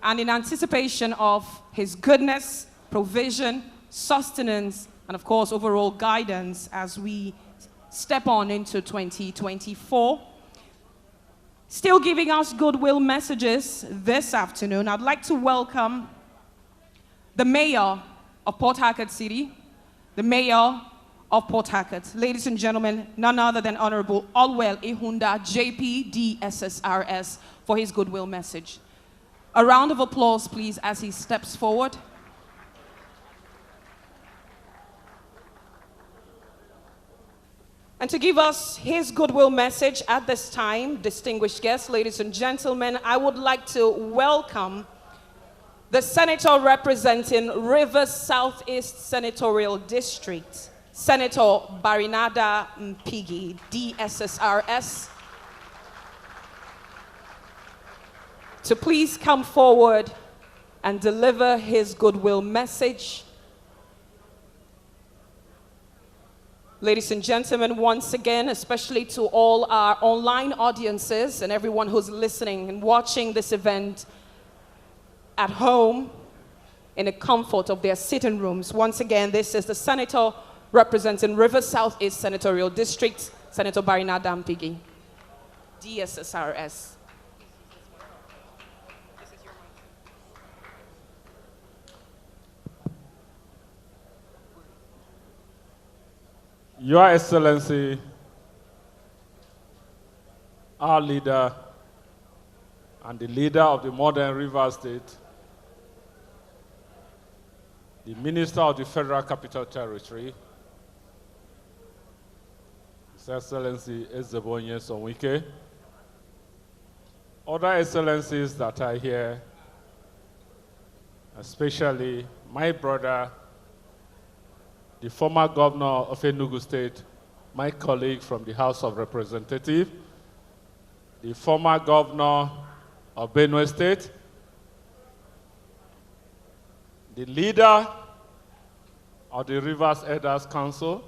and in anticipation of His goodness, provision, sustenance, and of course, overall guidance as we step on into 2024. Still giving us goodwill messages this afternoon, I'd like to welcome the Mayor of Port Harcourt City, the Mayor of Port Harcourt. Ladies and gentlemen, none other than Honorable Olwell Ihunda, JP, DSSRS, for his goodwill message. A round of applause, please, as he steps forward. And to give us his goodwill message at this time, distinguished guests, ladies and gentlemen, I would like to welcome the Senator representing Rivers Southeast Senatorial District, Senator Barinada Mpigi, DSSRS. to please come forward and deliver his goodwill message. Ladies and gentlemen, once again, especially to all our online audiences and everyone who's listening and watching this event at home in the comfort of their sitting rooms. Once again, this is the senator representing River Southeast Senatorial District, Senator Barina Dampigi, DSSRS. Your Excellency, our leader, and the leader of the modern River State, the Minister of the Federal Capital Territory, His Excellency Ezebonye Sonwike, other excellencies that are here, especially my brother, the former governor of Enugu State, my colleague from the House of Representatives, the former governor of Benue State, the leader of the Rivers Elders Council,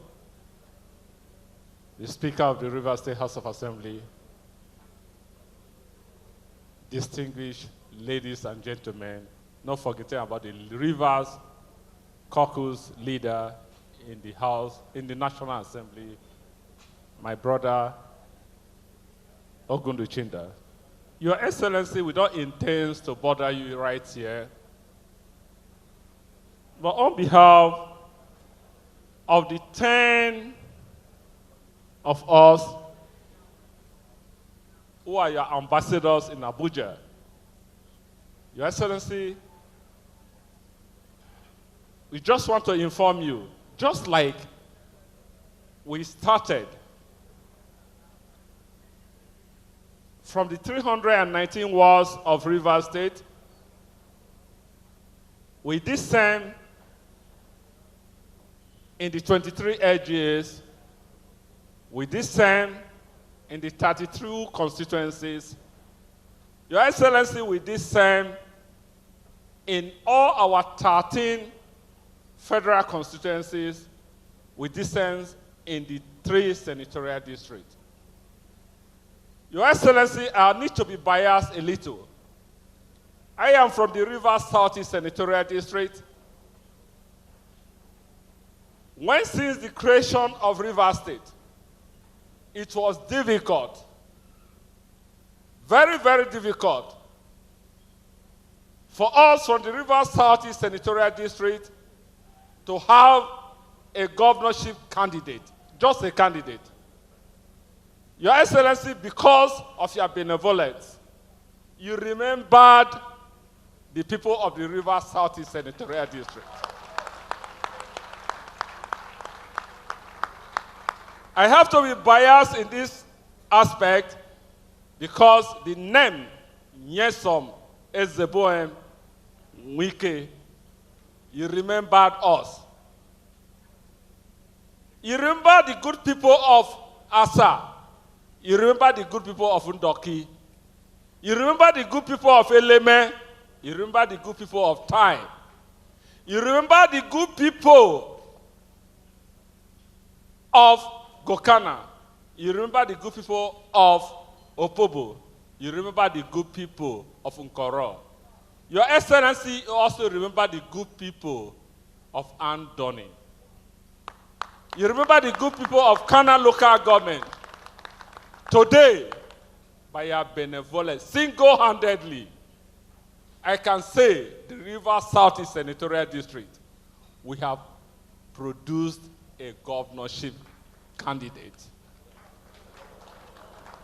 the Speaker of the Rivers State House of Assembly, distinguished ladies and gentlemen, not forgetting about the Rivers Caucus leader in the House, in the National Assembly, my brother, Ogundu Chinda. Your Excellency, we don't intend to bother you right here, but on behalf of the 10 of us who are your ambassadors in Abuja, Your Excellency, we just want to inform you, just like we started from the 319 wards of River State, we did same in the 23 LGAs, we did same in the 32 constituencies. Your Excellency, we did same in all our 13 federal constituencies, with dissent in the 3 senatorial districts. Your Excellency, I need to be biased a little. I am from the Rivers Southeast Senatorial District. When since the creation of River State, it was difficult, very, very difficult, for us from the Rivers Southeast Senatorial District to have a governorship candidate, just a candidate. Your Excellency, because of your benevolence, you remembered the people of the Rivers Southeast Senatorial District. I have to be biased in this aspect because the name Nyesom Ezeboem Wike, you remembered us. You remember the good people of Asa. You remember the good people of Undoki. You remember the good people of Eleme. You remember the good people of Tai. You remember the good people of Gokana. You remember the good people of Opobo. You remember the good people of Nkoro. Your Excellency also remember the good people of Andoni. You remember the good people of Kana local government. Today, by your benevolence, single-handedly, I can say the River Southeast Senatorial District, we have produced a governorship candidate.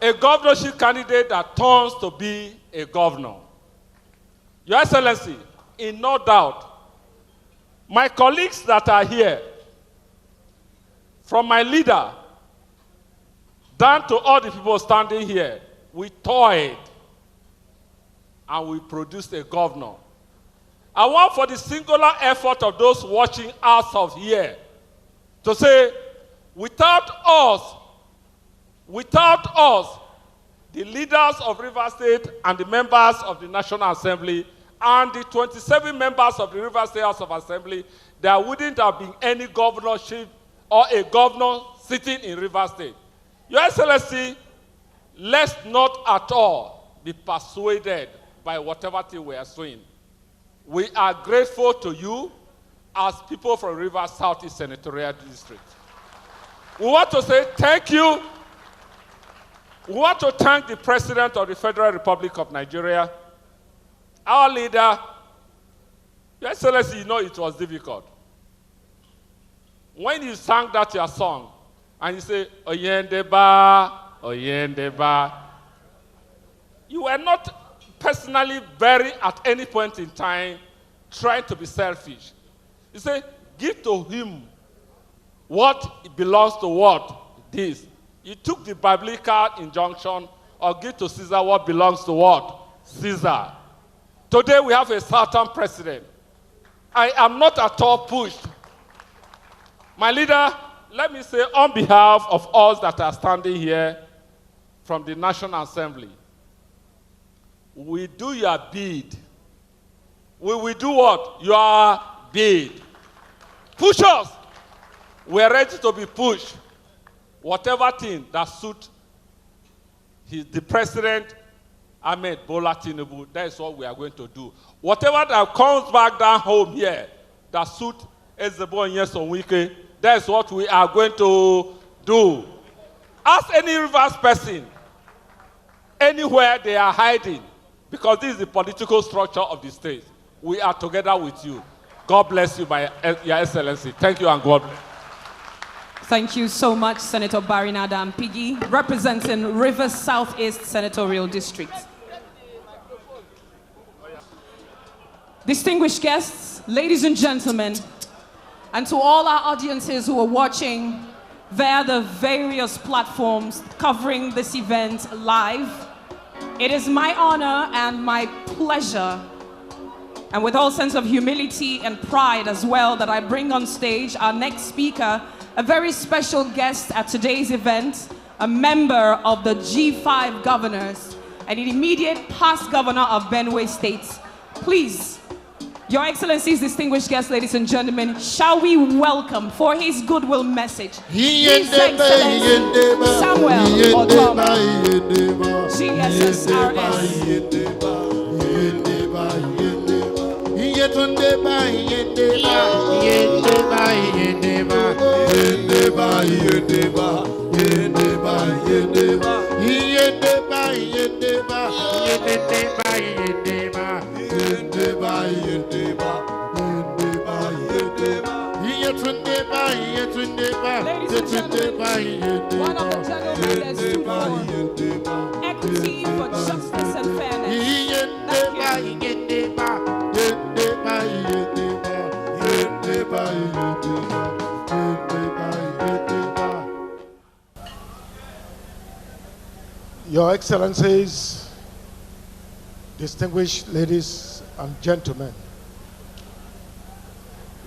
A governorship candidate that turns to be a governor. Your Excellency, in no doubt, my colleagues that are here, from my leader down to all the people standing here, we toiled and we produced a governor. I want for the singular effort of those watching us of here to say, without us, the leaders of River State and the members of the National Assembly and the 27 members of the River State House of Assembly, there wouldn't have been any governorship or a governor sitting in River State. Your Excellency, let's not at all be persuaded by whatever thing we are saying. We are grateful to you as people from River Southeast Senatorial District. We want to say thank you. We want to thank the President of the Federal Republic of Nigeria, our leader. Your Excellency, you know it was difficult. When you sang that your song, and you say, Oyendeba, Oyendeba, you were not personally very at any point in time trying to be selfish. You say, give to him what belongs to what? This. You took the biblical injunction, or give to Caesar what belongs to what? Caesar. Today we have a certain president. I am not at all pushed. My leader, let me say on behalf of us that are standing here from the National Assembly, we do your bid. We will do what? Your bid. Push us. We are ready to be pushed. Whatever thing that suits the President, Ahmed Bola Tinubu, that is what we are going to do. Whatever that comes back down home here that suits Ezebo and Nyesom Wike, that is what we are going to do. Ask any Rivers person, anywhere they are hiding, because this is the political structure of the state. We are together with you. God bless you, Your Excellency. Thank you and God bless. Thank you so much, Senator Barinada Ampigi, representing Rivers Southeast Senatorial District. Distinguished guests, ladies and gentlemen, and to all our audiences who are watching via the various platforms covering this event live, it is my honor and my pleasure, and with all sense of humility and pride as well, that I bring on stage our next speaker, a very special guest at today's event, a member of the G5 governors and an immediate past governor of Banquet State. Please, Your Excellencies, distinguished guests, ladies and gentlemen, shall we welcome for his goodwill message, His Excellency Samuel Otom, GSSRS. Ladies and gentlemen, one of the gentlemen has stood for equity, for justice and fairness. Thank you. Your Excellencies, distinguished ladies and gentlemen,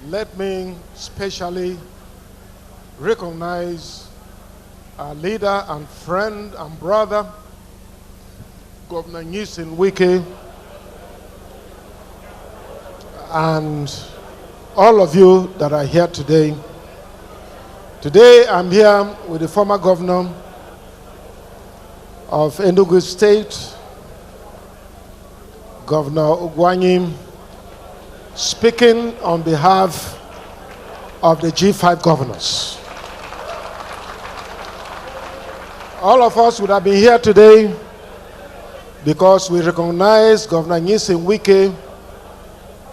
let me specially recognize our leader and friend and brother, Governor Nyesom Wike, and all of you that are here today. Today I'm here with the former governor of Enugu State, Governor Ugwanyim, speaking on behalf of the G5 governors. All of us would have been here today because we recognize Governor Nyesom Wike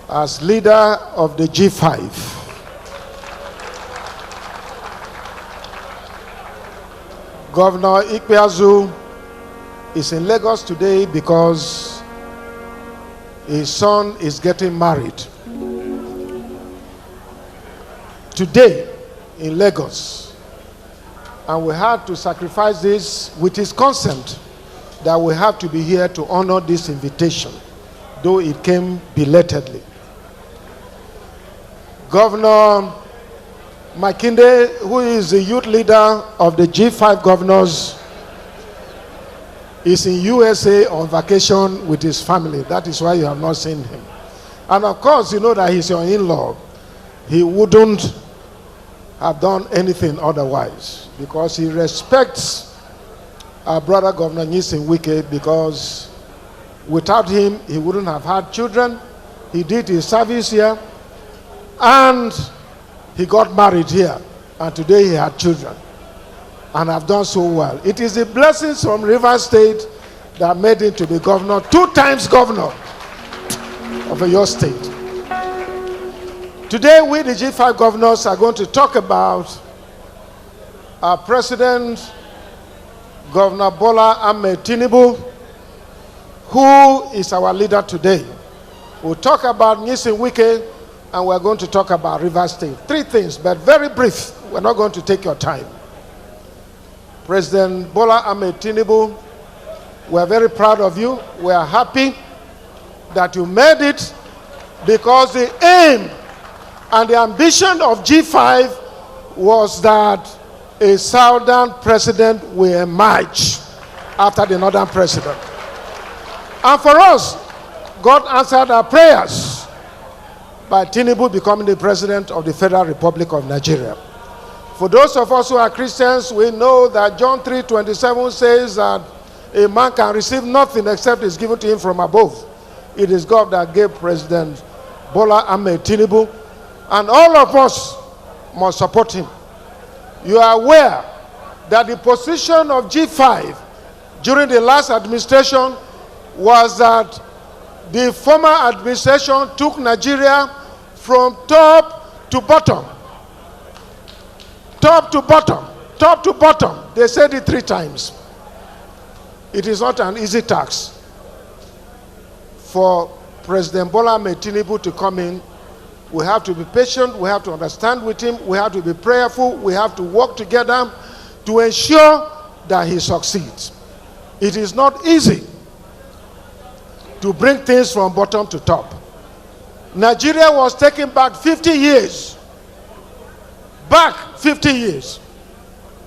as leader of the G5. Governor Ikpeazu is in Lagos today because his son is getting married. Today in Lagos, and we had to sacrifice this with his consent, that we have to be here to honor this invitation, though it came belatedly. Governor Makinde, who is the youth leader of the G5 governors, is in USA on vacation with his family. That is why you have not seen him. And of course, you know that he's your in-law. He wouldn't have done anything otherwise because he respects our brother Governor Nyesom Wike, because without him, he wouldn't have had children. He did his service here, and he got married here, and today he had children, and have done so well. It is the blessings from Rivers State that made him to be governor, 2 times governor of your state. Today, we, the G5 governors, are going to talk about our president, Governor Bola Ahmed Tinubu, who is our leader today. We'll talk about Nyesom Wike, and we're going to talk about Rivers State. 3 things, but very brief. We're not going to take your time. President Bola Ahmed Tinubu, we're very proud of you. We are happy that you made it, because the aim and the ambition of G5 was that a southern president will emerge after the northern president. And for us, God answered our prayers by Tinubu becoming the president of the Federal Republic of Nigeria. For those of us who are Christians, we know that John 3:27 says that a man can receive nothing except it's given to him from above. It is God that gave President Bola Ahmed Tinubu, and all of us must support him. You are aware that the position of G5 during the last administration was that the former administration took Nigeria from top to bottom. Top to bottom. Top to bottom. They said it 3 times. It is not an easy task for President Bola Ahmed Tinubu to come in. We have to be patient. We have to understand with him. We have to be prayerful. We have to work together to ensure that he succeeds. It is not easy to bring things from bottom to top. Nigeria was taken back 50 years. Back 50 years.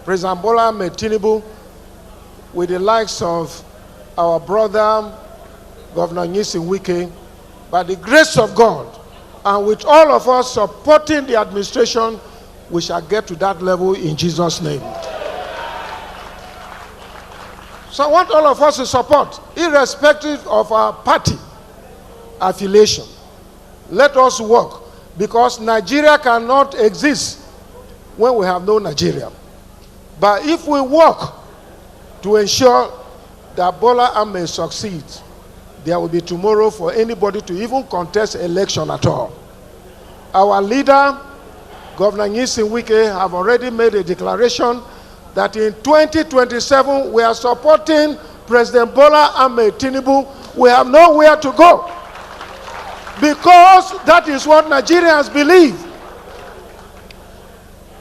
President Bola Ahmed Tinubu, with the likes of our brother, Governor Nyesom Wike, by the grace of God, and with all of us supporting the administration, we shall get to that level in Jesus' name. So I want all of us to support, irrespective of our party affiliation. Let us work, because Nigeria cannot exist when we have no Nigeria. But if we work to ensure that Bola Ahmed succeeds, there will be tomorrow for anybody to even contest election at all. Our leader, Governor Nyesom Wike, have already made a declaration that in 2027 we are supporting President Bola Ahmed Tinubu. We have nowhere to go, because that is what Nigerians believe.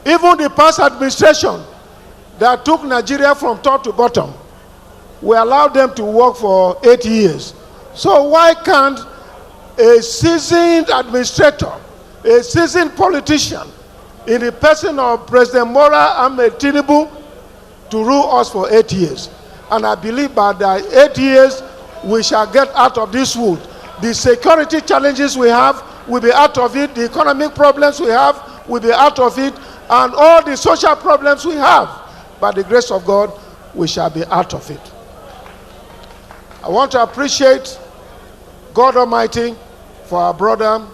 Even the past administration that took Nigeria from top to bottom, we allowed them to work for 8 years. So why can't a seasoned administrator, a seasoned politician, in the person of President Bola Ahmed Tinubu, to rule us for 8 years? And I believe by the 8 years, we shall get out of this wood. The security challenges we have will be out of it. The economic problems we have will be out of it. And all the social problems we have, by the grace of God, we shall be out of it. I want to appreciate God Almighty for our brother,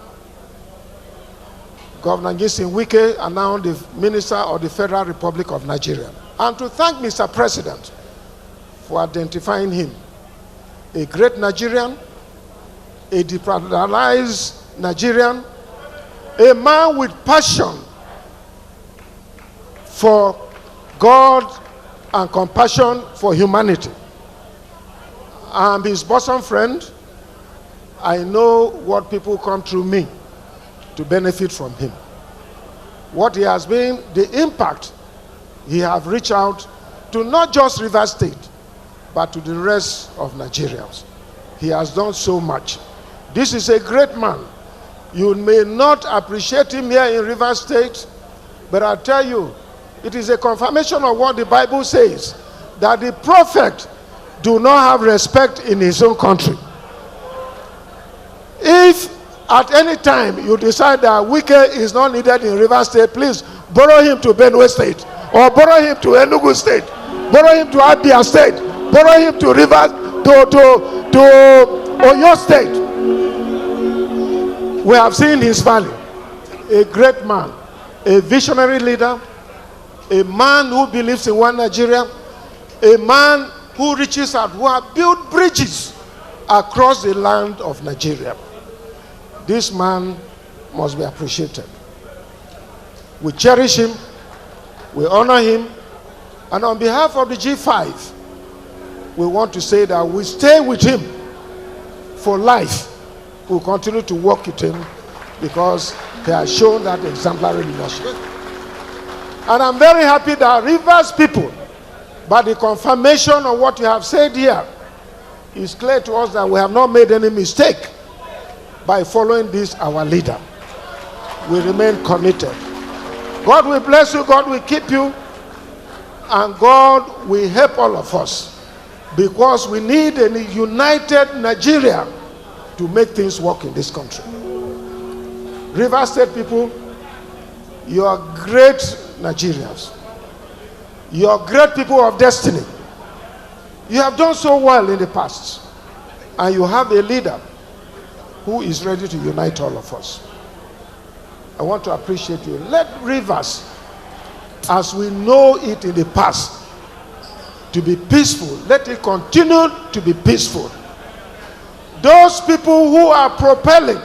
Governor Nyesom Wike, and now the Minister of the Federal Republic of Nigeria. And to thank Mr. President for identifying him. A great Nigerian, a decentralized Nigerian, a man with passion for God and compassion for humanity. I'm his bosom friend. I know what people come through me to benefit from him. What he has been, the impact he have reached out to not just Rivers State, but to the rest of Nigerians. He has done so much. This is a great man. You may not appreciate him here in Rivers State, but I tell you, it is a confirmation of what the Bible says, that the prophet do not have respect in his own country. If at any time you decide that Wike is not needed in Rivers State, please borrow him to Benue State, or borrow him to Enugu State, borrow him to Abia State, borrow him to Rivers, to Oyo State. We have seen his value. A great man, a visionary leader, a man who believes in one Nigeria, a man who reaches out, who has built bridges across the land of Nigeria. This man must be appreciated. We cherish him, we honor him, and on behalf of the G5, we want to say that we stay with him for life. We'll continue to work with him because he has shown that exemplary leadership. And I'm very happy that Rivers people, by the confirmation of what you have said here, it's clear to us that we have not made any mistake by following this, our leader. We remain committed. God will bless you, God will keep you, and God will help all of us, because we need a united Nigeria to make things work in this country. River State people, you are great Nigerians. You are great people of destiny. You have done so well in the past, and you have a leader who is ready to unite all of us. I want to appreciate you. Let Rivers, as we know it in the past, to be peaceful. Let it continue to be peaceful. Those people who are propelling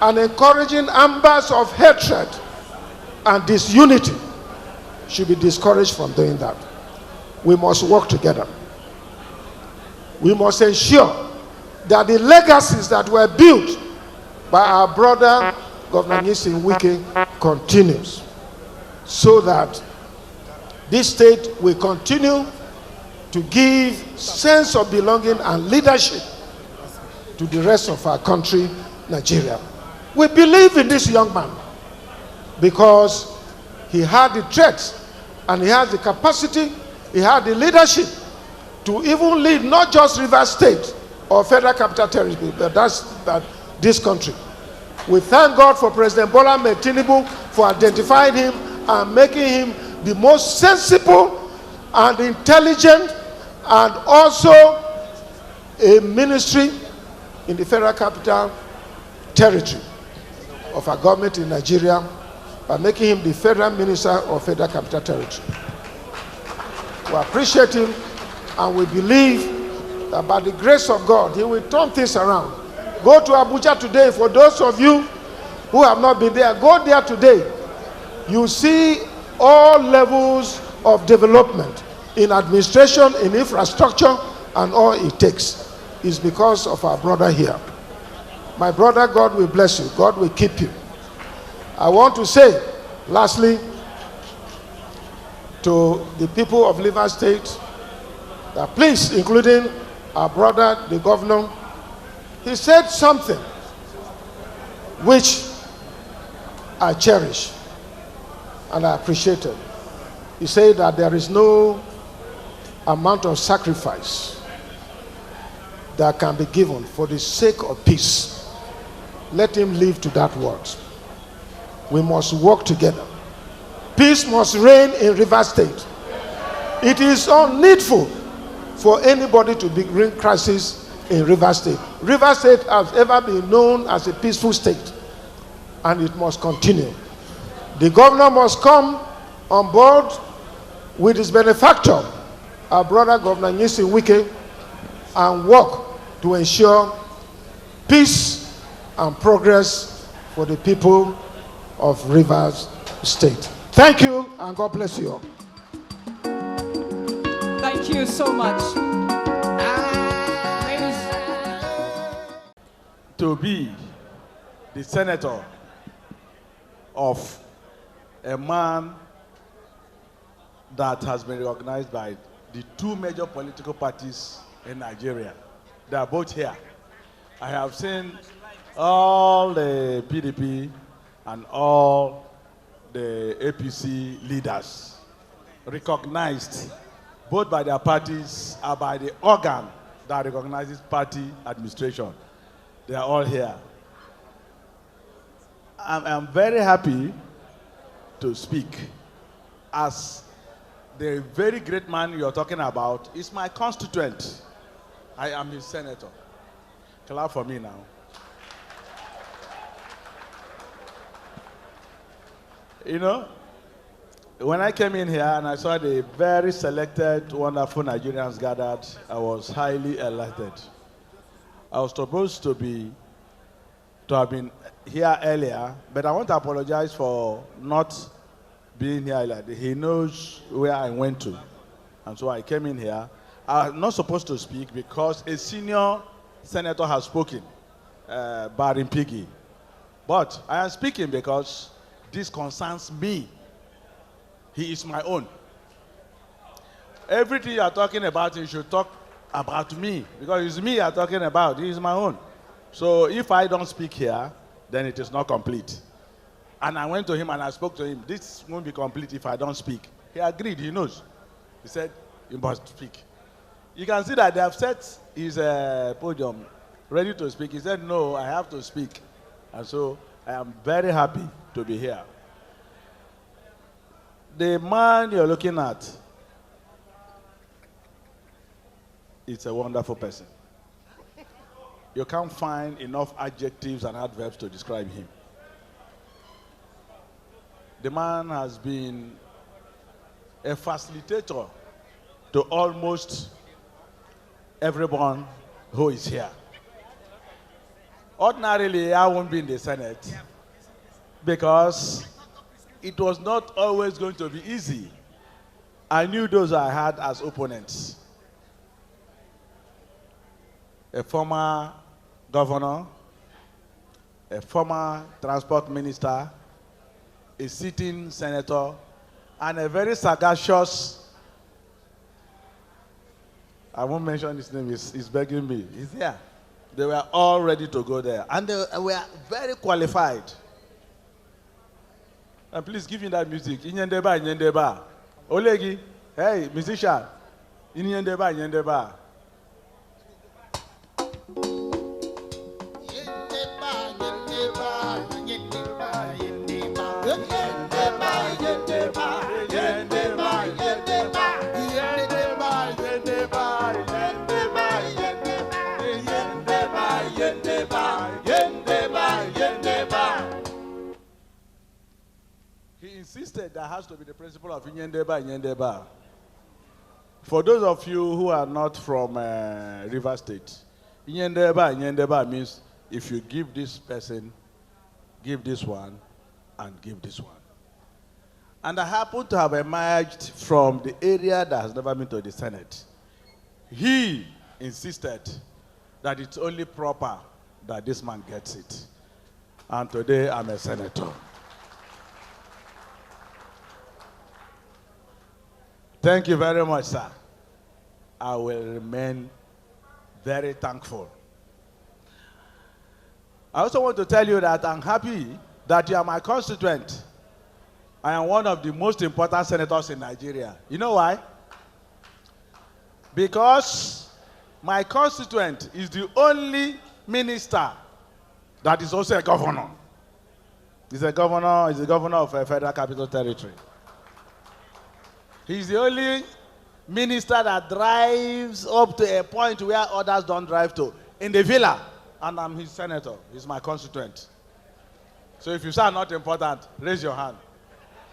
and encouraging ambers of hatred and disunity should be discouraged from doing that. We must work together. We must ensure that the legacies that were built by our brother Governor Nyesom Wike continues, so that this state will continue to give sense of belonging and leadership to the rest of our country, Nigeria. We believe in this young man because he had the traits and he has the capacity, he had the leadership to even lead not just Rivers State or Federal Capital Territory, but this country. We thank God for President Bola Ahmed Tinubu for identifying him and making him the most sensible and intelligent, and also a ministry in the Federal Capital Territory of our government in Nigeria, by making him the Federal Minister of Federal Capital Territory. We appreciate him, and we believe that by the grace of God, he will turn things around. Go to Abuja today. For those of you who have not been there, go there today. You see all levels of development in administration, in infrastructure, and all it takes is because of our brother here. My brother, God will bless you. God will keep you. I want to say, lastly, to the people of Rivers State, that please, including our brother, the governor, he said something which I cherish and I appreciated. He said that there is no amount of sacrifice that can be given for the sake of peace. Let him live to that word. We must work together. Peace must reign in Rivers State. It is unneedful for anybody to bring crisis in Rivers State. Rivers State has ever been known as a peaceful state, and it must continue. The governor must come on board with his benefactor, our brother Governor Nyesom Wike, and work to ensure peace and progress for the people of Rivers State. Thank you, and God bless you all. Thank you so much. To be the senator of a man that has been recognized by the two major political parties in Nigeria. They are both here. I have seen all the PDP and all the APC leaders recognized both by their parties and by the organ that recognizes party administration. They are all here. I'm very happy to speak as the very great man you're talking about is my constituent. I am his senator. Clap for me now. You know, when I came in here and I saw the very selected, wonderful Nigerians gathered, I was highly elated. I was supposed to have been here earlier, but I want to apologize for not being here earlier. He knows where I went to, and so I came in here. I'm not supposed to speak because a senior senator has spoken, Barry Piggy. But I am speaking because this concerns me. He is my own. Everything you are talking about, you should talk about me, because it's me you are talking about. He is my own. So if I don't speak here, then it is not complete. And I went to him and I spoke to him. This won't be complete if I don't speak. He agreed, he knows. He said, you must speak. You can see that they have set his podium ready to speak. He said, no, I have to speak. And so I am very happy to be here. The man you're looking at is a wonderful person. You can't find enough adjectives and adverbs to describe him. The man has been a facilitator to almost everyone who is here. Ordinarily, I won't be in the Senate because it was not always going to be easy. I knew those I had as opponents. A former governor, a former transport minister, a sitting senator, and a very sagacious, I won't mention his name, he's begging me. He's here. They were all ready to go there. And they were very qualified. And please give me that music. Inyendeba, Inyendeba. Olegi, hey, musician. Inyendeba, Inyendeba. He insisted that has to be the principle of Inyendeba, Inyendeba. For those of you who are not from River State, Inyendeba, Inyendeba means if you give this person, give this one, and give this one. And I happen to have emerged from the area that has never been to the Senate. He insisted that it's only proper that this man gets it. And today I'm a senator. Thank you very much, sir. I will remain very thankful. I also want to tell you that I'm happy that you are my constituent. I am one of the most important senators in Nigeria. You know why? Because my constituent is the only minister that is also a governor. He's the governor of a Federal Capital Territory. He's the only minister that drives up to a point where others don't drive to, in the villa. And I'm his senator. He's my constituent. So if you say I'm not important, raise your hand.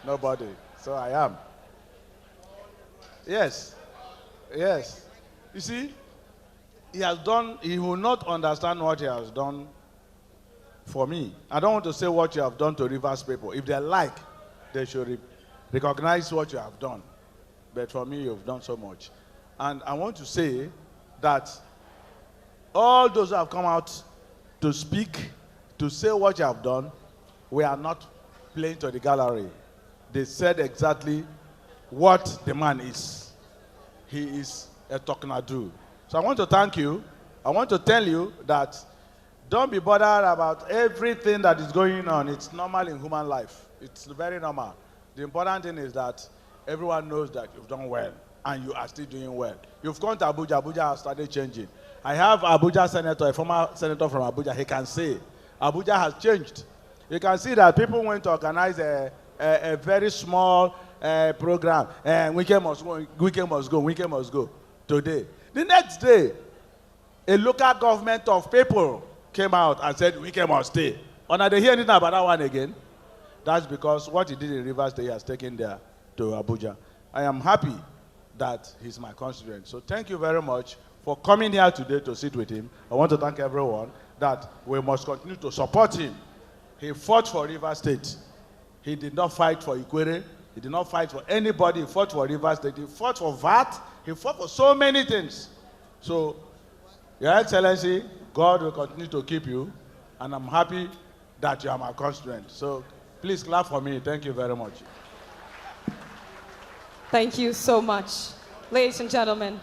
Nobody. So I am. Yes. Yes. You see, he will not understand what he has done for me. I don't want to say what you have done to Rivers people. If they like, they should recognize what you have done. But for me, you've done so much. And I want to say that all those who have come out to speak, to say what you have done, we are not playing to the gallery. They said exactly what the man is. He is a Toknadu. So I want to thank you. I want to tell you that don't be bothered about everything that is going on. It's normal in human life. It's very normal. The important thing is that everyone knows that you've done well. and you are still doing well. You've gone to Abuja, Abuja has started changing. I have Abuja senator, a former senator from Abuja, he can say, Abuja has changed. You can see that people went to organize a very small program, and Wike must go, Wike must go, Wike must go, today. The next day, a local government of people came out and said, Wike must stay. And I didn't hear anything about that one again. That's because what he did in Rivers State, he has taken there to Abuja. I am happy that he's my constituent. So thank you very much for coming here today to sit with him. I want to thank everyone that we must continue to support him. He fought for Rivers State. He did not fight for Ikwere. He did not fight for anybody. He fought for Rivers State. He fought for VAT. He fought for so many things. So, Your Excellency, God will continue to keep you, and I'm happy that you are my constituent. So please clap for me. Thank you very much. Thank you so much. Ladies and gentlemen,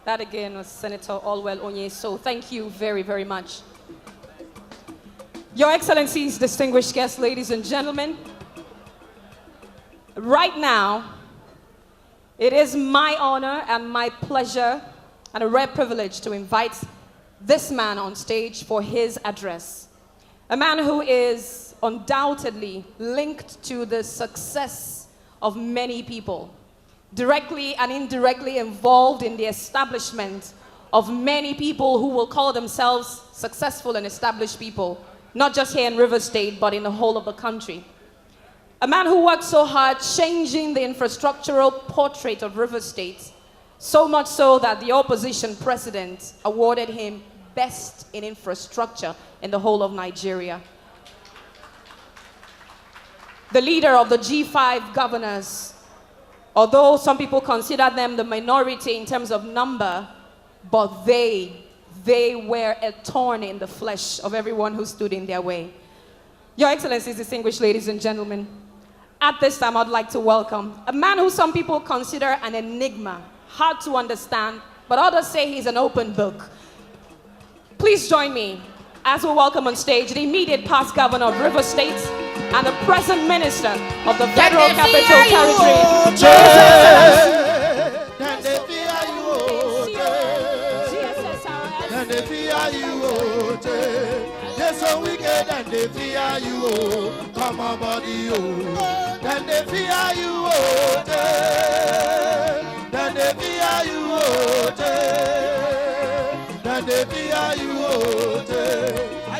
that again was Senator Allwell Onyeso. Thank you very, very much. Your Excellencies, distinguished guests, ladies and gentlemen, right now, it is my honor and my pleasure and a rare privilege to invite this man on stage for his address. A man who is undoubtedly linked to the success of many people, directly and indirectly involved in the establishment of many people who will call themselves successful and established people, not just here in Rivers State, but in the whole of the country. A man who worked so hard changing the infrastructural portrait of Rivers State, so much so that the opposition president awarded him best in infrastructure in the whole of Nigeria. The leader of the G5 governors, although some people consider them the minority in terms of number, but they were a thorn in the flesh of everyone who stood in their way. Your Excellencies, distinguished ladies and gentlemen, at this time I'd like to welcome a man who some people consider an enigma, hard to understand, but others say he's an open book. Please join me as we welcome on stage the immediate past governor of Rivers State and the present minister of the Federal Capital Territory, so wicked and they fear you, oh, come on body, oh, then they fear you, oh, then they fear you, oh, then they fear you, oh,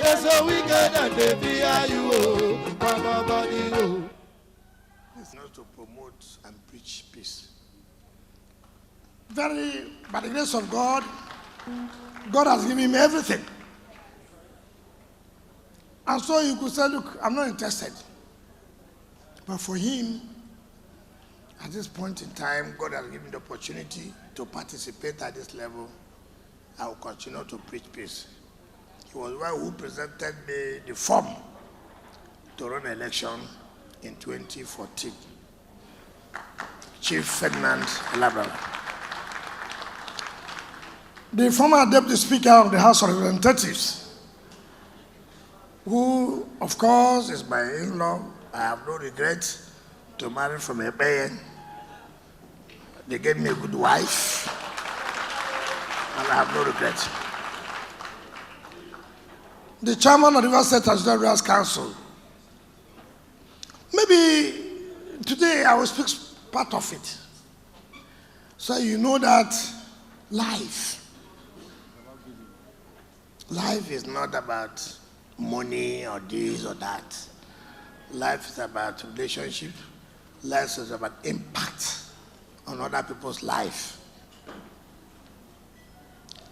they're so wicked and they fear you, oh, come on body, oh. It's not to promote and preach peace. By the grace of God, God has given him everything. And so you could say, look, I'm not interested. But for him, at this point in time, God has given the opportunity to participate at this level. I will continue to preach peace. He was one who presented me the form to run an election in 2014. Chief Ferdinand Labrador. The former Deputy Speaker of the House of Representatives, who, of course, is my in-law. I have no regret to marry from a Bayan. They gave me a good wife, and I have no regret. The chairman of the Rivers State Territorial Council. Maybe today I will speak part of it. So you know that life is not about money or this or that. Life is about relationship. Life is about impact on other people's life.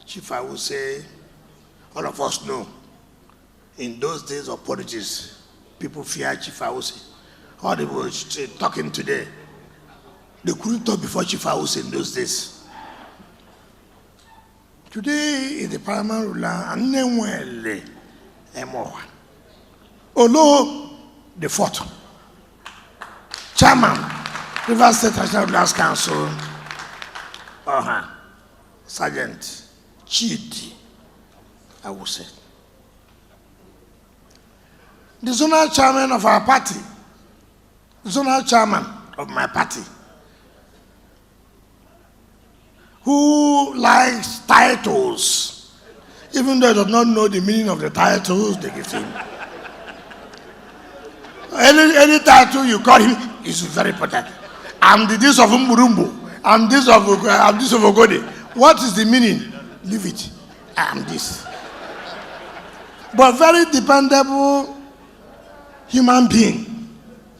Chief, I would say, all of us know, in those days of politics, people fear Chief Awusi. All the people talking today, they couldn't talk before Chief Awusi in those days. Today is the paramount ruler, and Nemwele Emowa. Olo, the fourth chairman, Rivers State Territorial Council, Sergeant Chidi, I would say. The zonal chairman of our party, the zonal chairman of my party, who likes titles, even though he does not know the meaning of the titles they give him. Any title you call him is very important. I'm the this of Umburumbu. I'm this of Ogode. What is the meaning? Leave it. I'm this. But very dependable human being.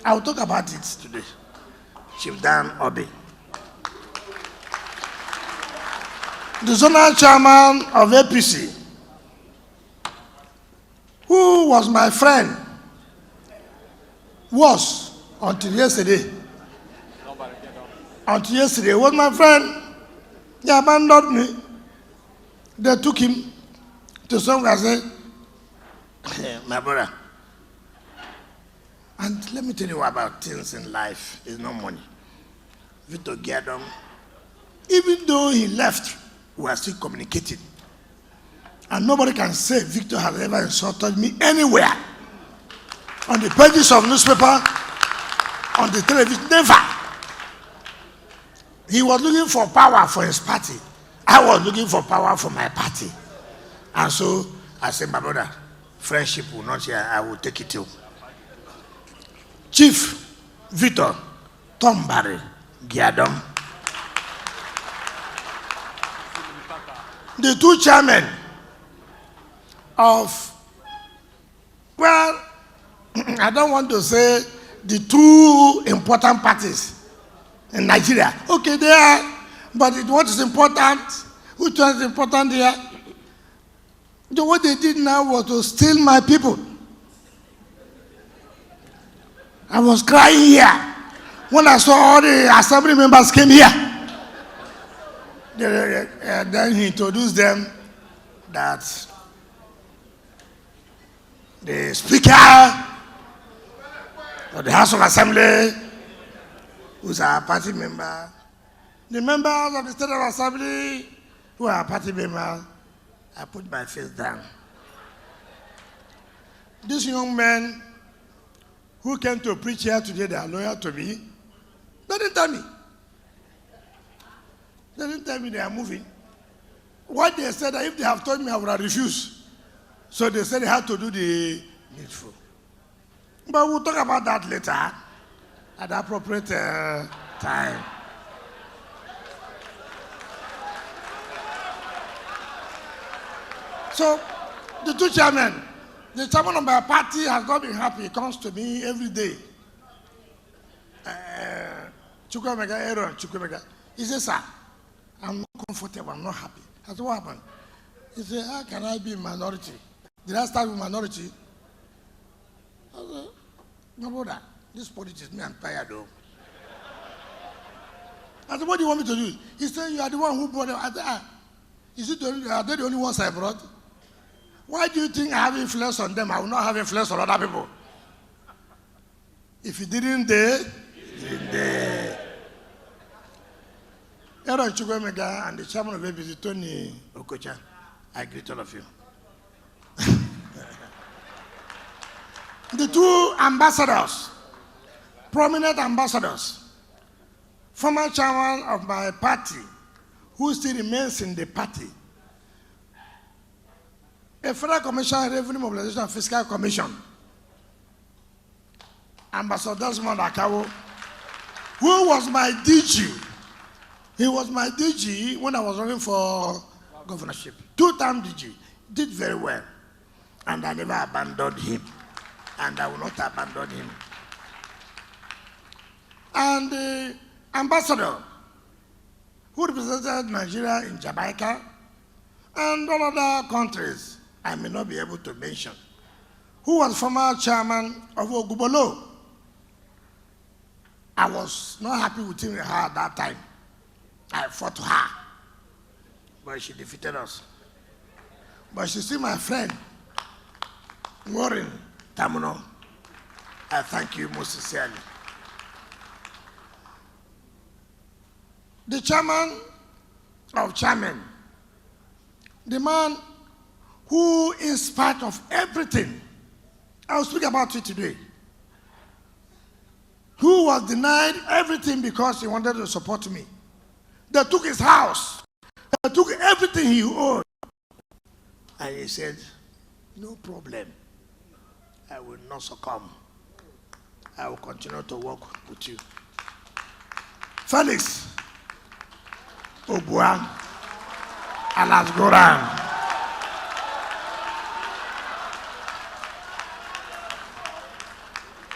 I will talk about it today. Chief Dan Obi. The zonal chairman of APC, who was my friend, was until yesterday. Until yesterday, was my friend. He abandoned me. They took him to somewhere and said, my brother. And let me tell you about things in life. It's not money. Victor Giadom, even though he left, we are still communicating. And nobody can say Victor has ever insulted me anywhere. On the pages of newspaper, on the television, never. He was looking for power for his party. I was looking for power for my party. And so I said, my brother, friendship will not share. I will take it too. Chief Victor Tombari Giadom, the two chairmen of, well, I don't want to say the two important parties in Nigeria. Okay, they are, but what is important, which one is important here? What they did now was to steal my people. I was crying here when I saw all the assembly members came here. Then he introduced them that the Speaker of the House of Assembly, who's our party member, the members of the State of Assembly, who are party members, I put my face down. This young man who came to preach here today, they are loyal to me. They didn't tell me. They didn't tell me they are moving. What they said, that if they have told me, I would have refused. So they said they had to do the needful. But we'll talk about that later at the appropriate time. So the two chairmen, the chairman of my party has not been happy. He comes to me every day. Chukwemeka, Aaron Chukwemeka. He says, sir, I'm not comfortable, I'm not happy. I said, what happened? He said, how can I be a minority? Did I start with minority? I said, no, brother, this politics, me, I'm tired though. I said, what do you want me to do? He said, you are the one who brought them. I said, are they the only ones I brought? Why do you think I have influence on them? I will not have influence on other people. If he didn't dare, he didn't dare. Aaron Chukwemeka and the chairman of APC, Tony Okocha, I greet all of you. The two ambassadors, prominent ambassadors, former chairman of my party, who still remains in the party, a Federal Commission, Revenue Mobilization and Fiscal Commission, Ambassador Desmond Akawo, who was my DG. He was my DG when I was running for governorship. Two-time DG. Did very well. And I never abandoned him. And I will not abandon him. And the ambassador who represented Nigeria in Jamaica and all other countries I may not be able to mention, who was former chairman of Ogubolo. I was not happy with her at that time. I fought her, but she defeated us. But she's still my friend, Warren Tamuno. I thank you most sincerely. The chairman of chairmen, the man who, in spite of everything, I will speak about it today, who was denied everything because he wanted to support me. They took his house took everything he owned. And he said, no problem. I will not succumb. I will continue to work with you. Felix Obuan Alasgoran.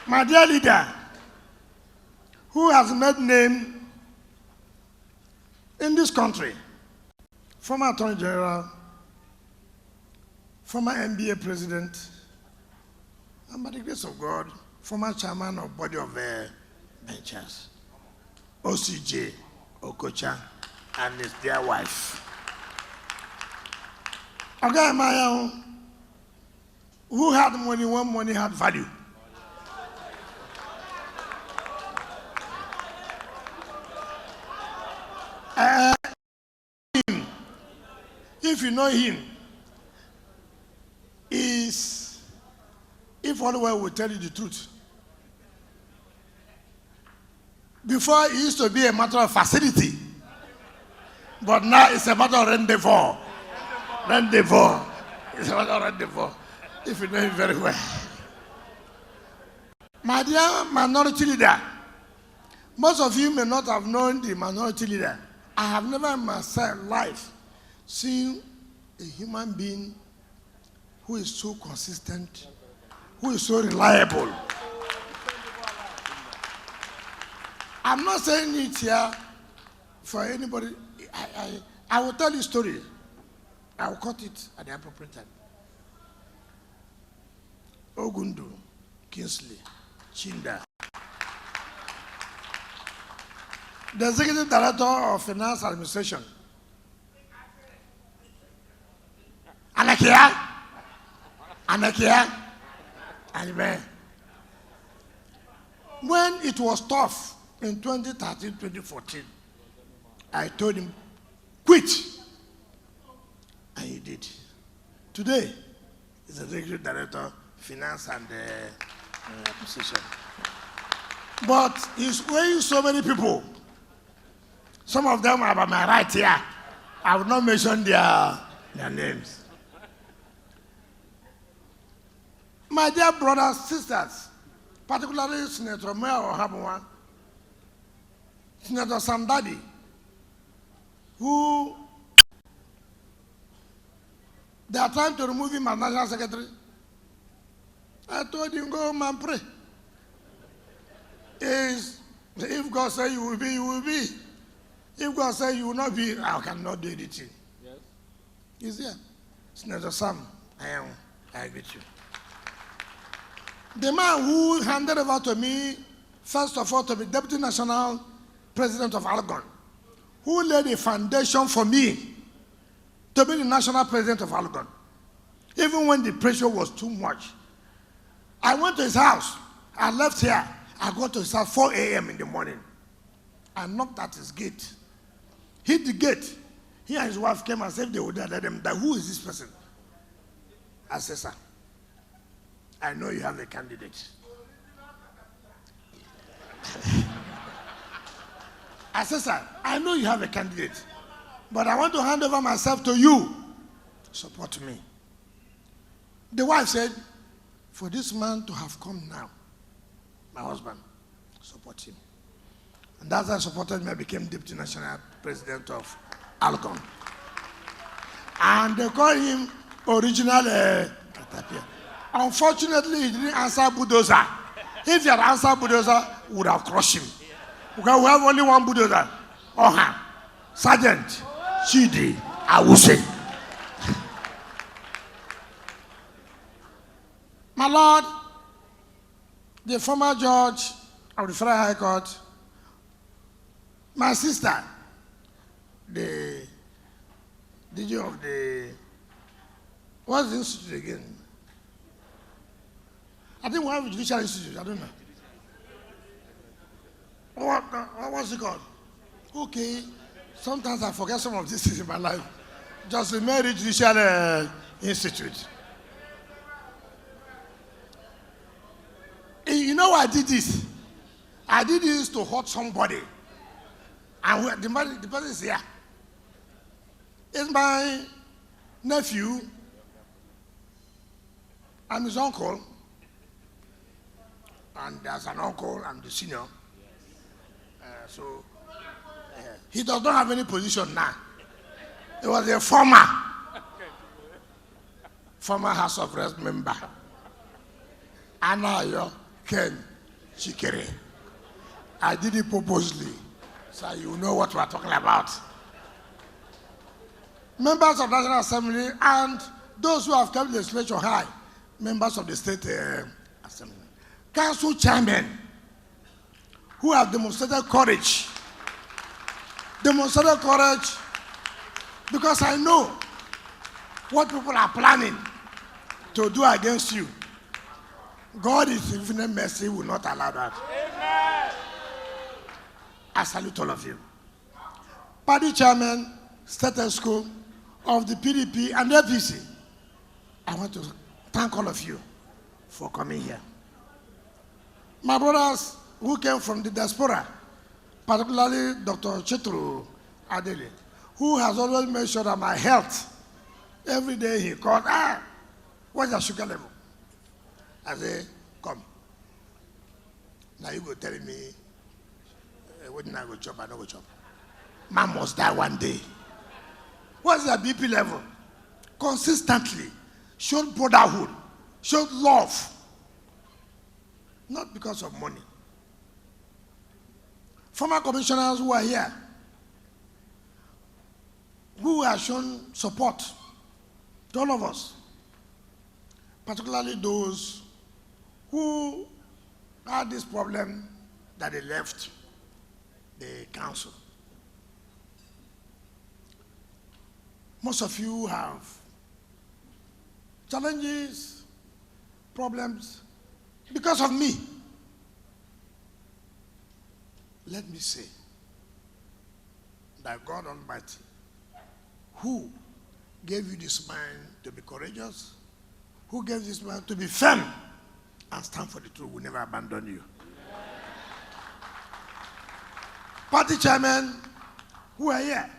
My dear leader, who has made name in this country, former Attorney General, former NBA President, and by the grace of God, former Chairman of Body of Benchers, OCJ Okocha, and his dear wife. Okay, Maya, who had money when money had value? If you know him, is, if Oliver will tell you the truth. Before it used to be a matter of facility, but now it's a matter of rendezvous. Rendezvous. It's a matter of rendezvous, if you know him very well. My dear minority leader, most of you may not have known the minority leader. I have never in my life seen a human being who is so consistent, who is so reliable. I'm not saying it here for anybody. I will tell you a story. I will cut it at the appropriate time. Ogundu, Kingsley, Chinda, the Executive Director of Finance Administration. Anakia, and when it was tough in 2013, 2014, I told him, quit. And he did. Today, he's the Executive Director, Finance and Acquisition. But he's weighing so many people. Some of them are by my right here. I will not mention their names. My dear brothers, sisters, particularly Senator Mayor Ohabunwa, Senator Sandadi, who they are trying to remove him as National Secretary. I told him, go home and pray. If God says you will be, you will be. If God says you will not be, I cannot do anything. Yes. He's there. Senator Sam, I agree with you. The man who handed over to me, first of all, to be Deputy National President of Algon, who laid a foundation for me to be the National President of Algon, even when the pressure was too much. I went to his house. I left here. I got to his house 4 a.m. in the morning. I knocked at his gate. Hit the gate. He and his wife came and said they would let them die. Who is this person? I said, sir, I know you have a candidate. I said, sir, I know you have a candidate, but I want to hand over myself to you. Support me. The wife said, for this man to have come now, my husband, support him. And that's how I supported me. I became Deputy National President of Alcon. And they call him original Katapia. Unfortunately, he didn't answer bulldozer. If he had answered bulldozer, we would have crushed him. Because we have only one bulldozer. Oha, Sergeant Chidi Awuse. My Lord, the former judge of the Federal High Court, my sister, the DJ of the, what's the institute again? I think we have a judicial institute, I don't know. What's it called? Okay, sometimes I forget some of these things in my life. Just the Mary Judicial Institute. You know why I did this? I did this to hurt somebody. And the person is here. is my nephew. I'm his uncle. And as an uncle, I'm the senior. He does not have any position now. He was a former House of Reps member. Anayo Ken Chikere. I did it purposely, so you know what we're talking about. Members of the National Assembly and those who have kept the legislature high, members of the State Assembly. Council chairmen who have demonstrated courage. Because I know what people are planning to do against you. God is infinite mercy will not allow that. Amen. I salute all of you. Party chairman, status quo of the PDP and the FCT. I want to thank all of you for coming here. My brothers who came from the diaspora, particularly Dr. Chitru Adele, who has always made sure that my health, every day he called, what's your sugar level? I say, come. Now you go tell me, when I go chop, I don't go chop. Man must die one day. What's your BP level? Consistently, showed brotherhood, showed love. Not because of money. Former commissioners who are here, who have shown support to all of us, particularly those who had this problem that they left the council. Most of you have challenges, problems, because of me. Let me say that God Almighty, who gave you this mind to be courageous, who gave this mind to be firm and stand for the truth, will never abandon you. Party chairmen who are here,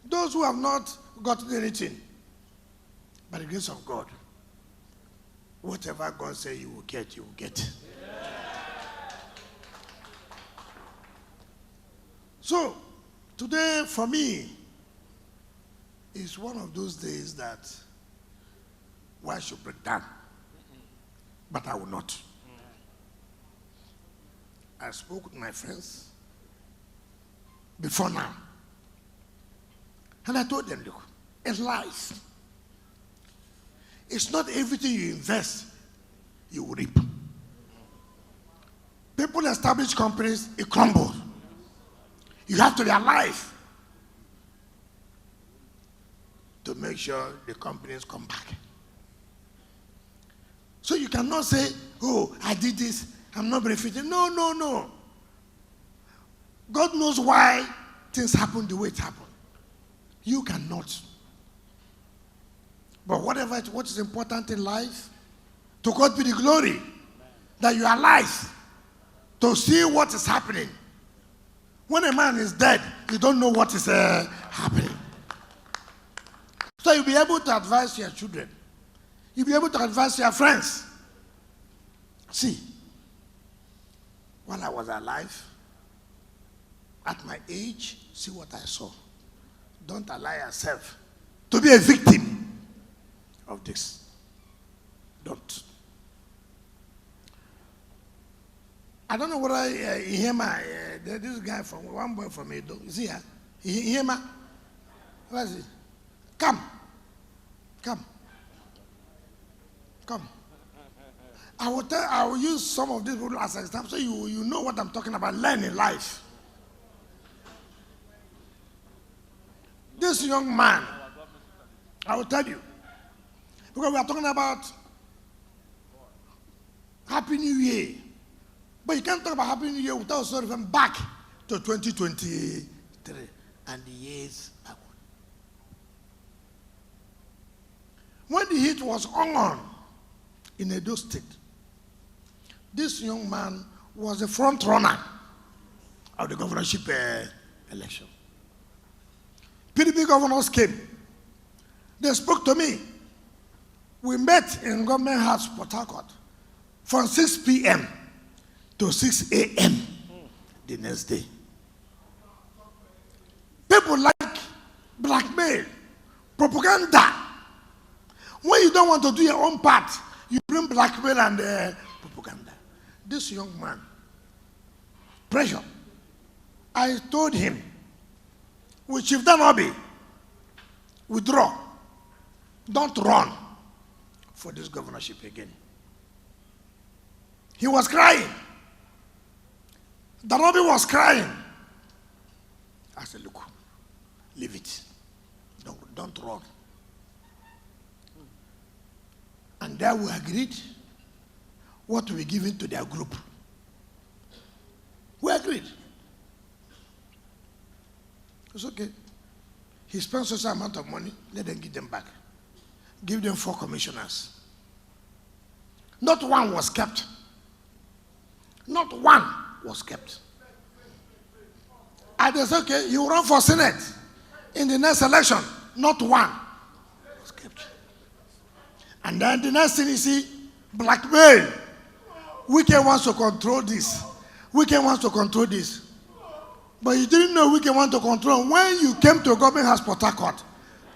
those who have not gotten anything, by the grace of God, whatever God says you will get, you will get. So, today for me is one of those days that one should break down, but I will not. I spoke with my friends before now, and I told them, look, in life, it's not everything you invest, you will reap. People establish companies, it crumbles. You have to be alive to make sure the companies come back. So you cannot say, oh, I did this, I'm not benefiting. No, no, no. God knows why things happen the way it happened. You cannot. But what is important in life, to God be the glory that you are alive to see what is happening. When a man is dead, you don't know what is happening. So you'll be able to advise your children. You'll be able to advise your friends. See, while I was alive, at my age, see what I saw. Don't allow yourself to be a victim of this. Don't. I don't know whether Ihema, this guy from, one boy from Edo, is he here? Ihema? Where is he? Come. Come. Come. I will use some of these people as an example so you know what I'm talking about. Learn in life. This young man, I will tell you, because we are talking about Happy New Year. But you can't talk about Happy New Year without sort of going back to 2023 and the years backward. When the heat was on in Edo State, this young man was the front runner of the governorship election. PDP governors came They spoke to me. We met in Government House, Port Harcourt, from 6 p.m. to 6 a.m. the next day. People like blackmail, propaganda. When you don't want to do your own part, you bring blackmail and propaganda. This young man, pressure. I told him, with Chief Danobi, withdraw. Don't run for this governorship again. He was crying. Danobi was crying. I said, look, leave it. Don't run. And there we agreed what to be given to their group. We agreed. It's okay. He spent such an amount of money, let them give them back. Give them 4 commissioners. Not one was kept. Not one was kept. And they said, okay, you run for Senate in the next election. Not one was kept. And then the next thing you see, blackmail. Wike wants to control this. Wike wants to control this. But you didn't know Wike want to control when you came to Government House, Port Harcourt,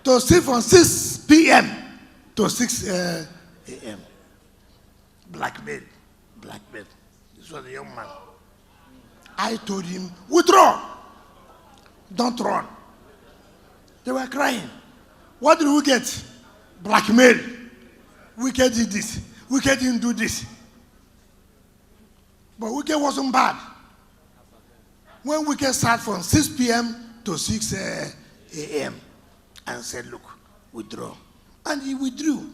to sit from 6 p.m. to 6 a.m. Blackmail. Blackmail. This was a young man. I told him, withdraw. Don't run. They were crying. What did we get? Blackmail. Wike did this. Wike didn't do this. But Wike wasn't bad. When Wike sat from 6 p.m. to 6 a.m. and said, look, withdraw. And he withdrew.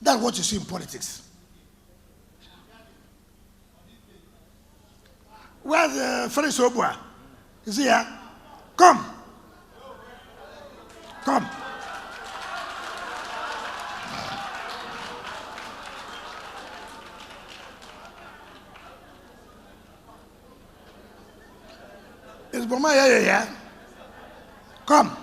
That's what you see in politics. Where's Felix Obua? Is he here? Come. Come. Is Boma here? Come.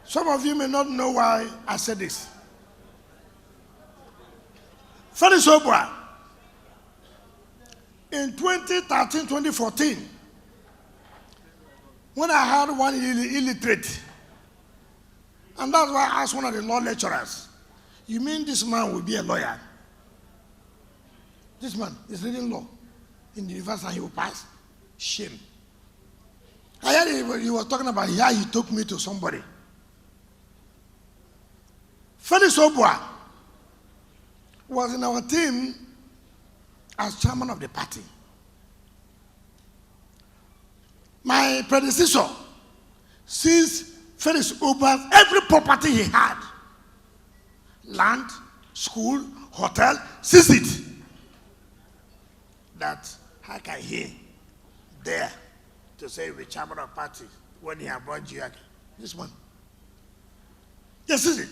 Some of you may not know why I said this. Felix Obua, in 2013, 2014, when I had one illiterate, and that's why I asked one of the law lecturers, you mean this man will be a lawyer? This man is reading law in the university and he will pass. Shame. I heard he was talking about how he took me to somebody. Felix Obua was in our team as chairman of the party. My predecessor seized Felix Obua's every property he had. Land, school, hotel, seized it. That how can he dare to say the chairman of party when he had brought Giaki? This one. Yes, is it?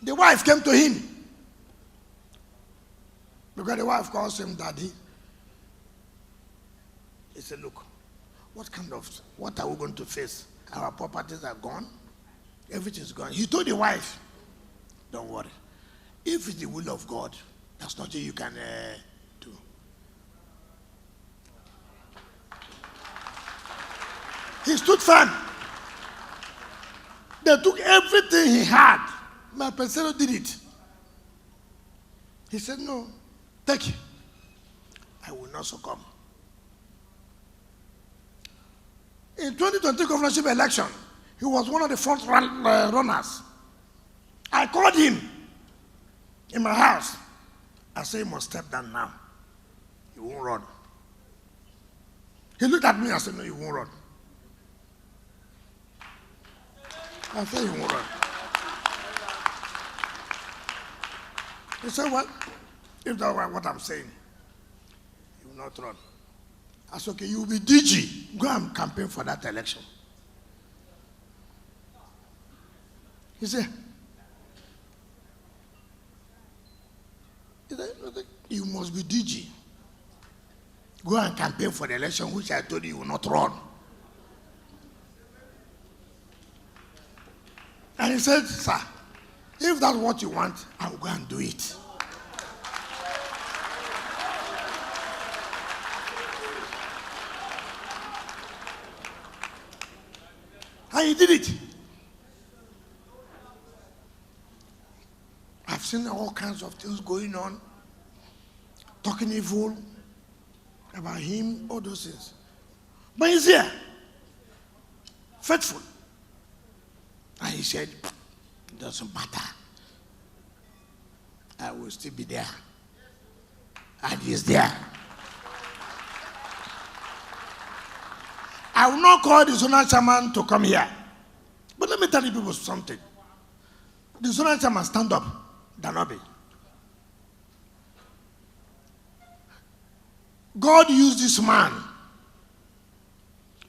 The wife came to him because the wife calls him daddy. He said, look, what are we going to face? Our properties are gone. Everything's gone. He told the wife, don't worry. If it's the will of God, there's nothing you can do. He stood firm. They took everything he had. My predecessor did it. He said, no, take it. I will not succumb. In 2020 governorship election, he was one of the front runners. I called him in my house. I said, he must step down now. He won't run. He looked at me and said, no, he won't run. I said, he won't run. He said, what? If that's what I'm saying, he will not run. I said, okay, you will be DG. Go and campaign for that election. He said, you must be DG. Go and campaign for the election, which I told you will not run. And he said, sir, if that's what you want, I'll go and do it. And he did it. I've seen all kinds of things going on, talking evil about him, all those things. But he's here, faithful. And he said, it doesn't matter. I will still be there. And he's there. I will not call the zonal chairman to come here. But let me tell you people something. The zonal chairman stand up, Danobe. God used this man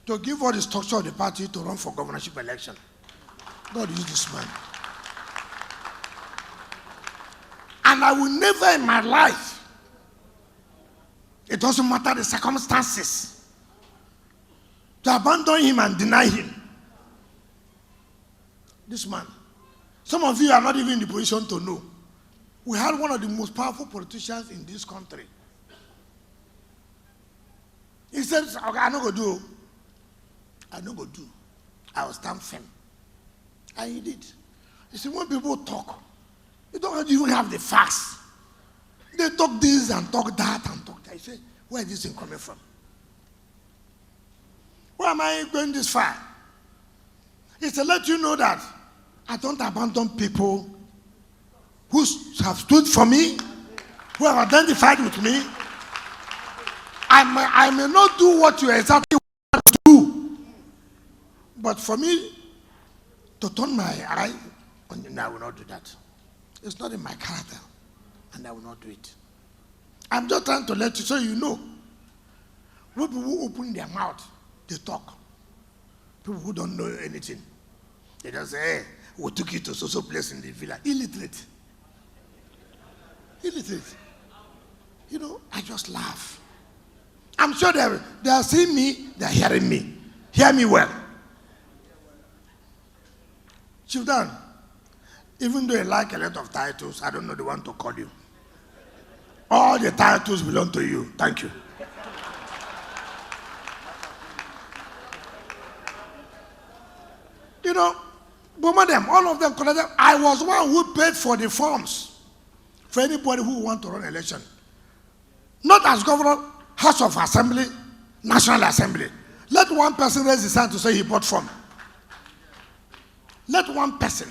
to give all the structure of the party to run for governorship election. God used this man. And I will never in my life, it doesn't matter the circumstances, to abandon him and deny him. This man. Some of you are not even in the position to know. We had one of the most powerful politicians in this country. He said, okay, I'm not going to do. I'm not going to do. I will stand firm. And he did. You see, when people talk, they don't even have the facts. They talk this and talk that and talk that. You say, where is this thing coming from? Why am I going this far? It's to let you know that I don't abandon people who have stood for me, who have identified with me. I may not do what you exactly want to do, but for me to turn my eye on you, I will not do that. It's not in my character, and I will not do it. I'm just trying to let you so you know. When people open their mouth, they talk. People who don't know anything, they just say, hey, we took you to so place in the villa. Illiterate. Illiterate. You know, I just laugh. I'm sure they are seeing me, they are hearing me. Hear me well. Chief Dan, even though you like a lot of titles, I don't know the one to call you. All the titles belong to you. Thank you. You know, both of them, all of them connected. I was one who paid for the forms for anybody who want to run election. Not as governor, House of Assembly, National Assembly. Let one person raise his hand to say he bought form. Let one person.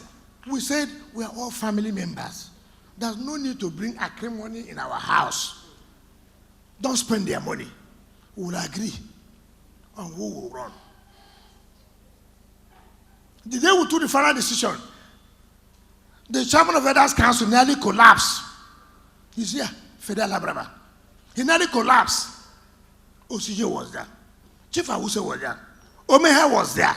We said we are all family members. There's no need to bring acrimony in our house. Don't spend their money. We will agree on who will run. The day we took the final decision, the chairman of Elders Council nearly collapsed. He's here, Federal Labraba. He nearly collapsed. OCJ was there. Chief Awuse was there. Omehe was there.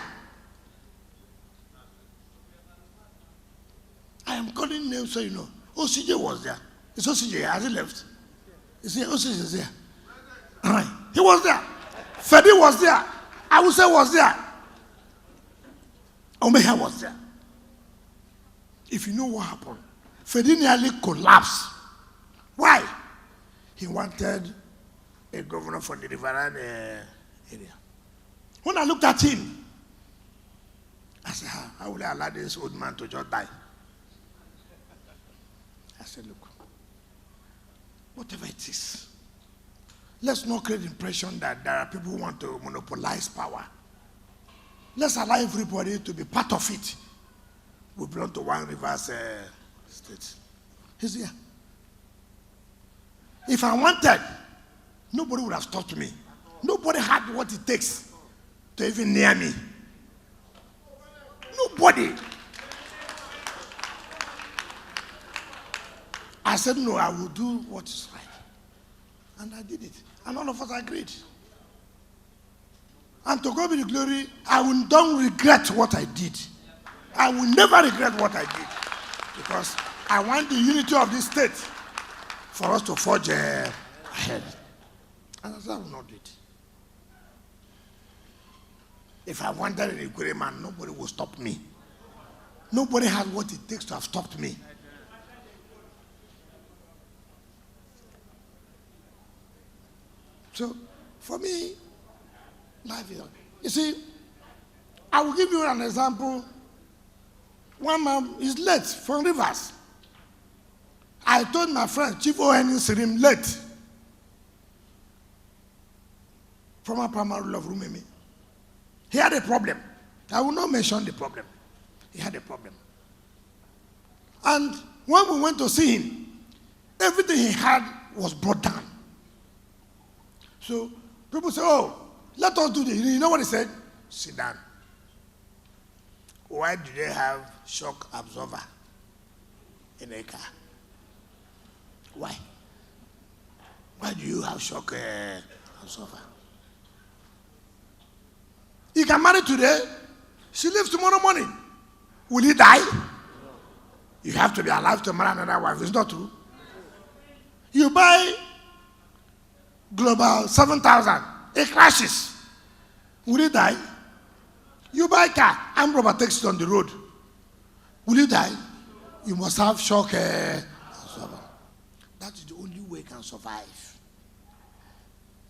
I am calling names so you know. OCJ was there. It's OCJ. Has he left? Is here? OCJ is there. He was there. Fedi was there. Awuse was there. Omehe was there. If you know what happened, Fedi nearly collapsed. Why? He wanted a governor for the Riverine area. When I looked at him, I said, how will I allow this old man to just die? I said, look, whatever it is, let's not create the impression that there are people who want to monopolize power. Let's allow everybody to be part of it. We belong to one Rivers state. He's here. If I wanted, nobody would have stopped me. Nobody had what it takes to even near me. Nobody. I said, no, I will do what is right. And I did it. And all of us agreed. And to God be the glory, don't regret what I did. I will never regret what I did. Because I want the unity of this state. for us to forge ahead. And I said, I will not do it. If I wanted an equal man, nobody will stop me. Nobody has what it takes to have stopped me. So, for me, life is. You see, I will give you an example. One man is late from Rivers. I told my friend, Chief O.N. Sirim, late. Former primary of Rumimi. He had a problem. I will not mention the problem. He had a problem. And when we went to see him, everything he had was brought down. So people say, oh, let us do this. You know what he said? Sit down. Why do they have shock absorber in a car? Why? Why do you have shock absorber? He can marry today. She lives tomorrow morning. Will he die? You have to be alive to marry another wife. It's not true. You buy Global 7,000. It crashes. Will he die? You buy a car. Armed robber takes it on the road. Will you die? You must have shock absorber. That is the only way you can survive.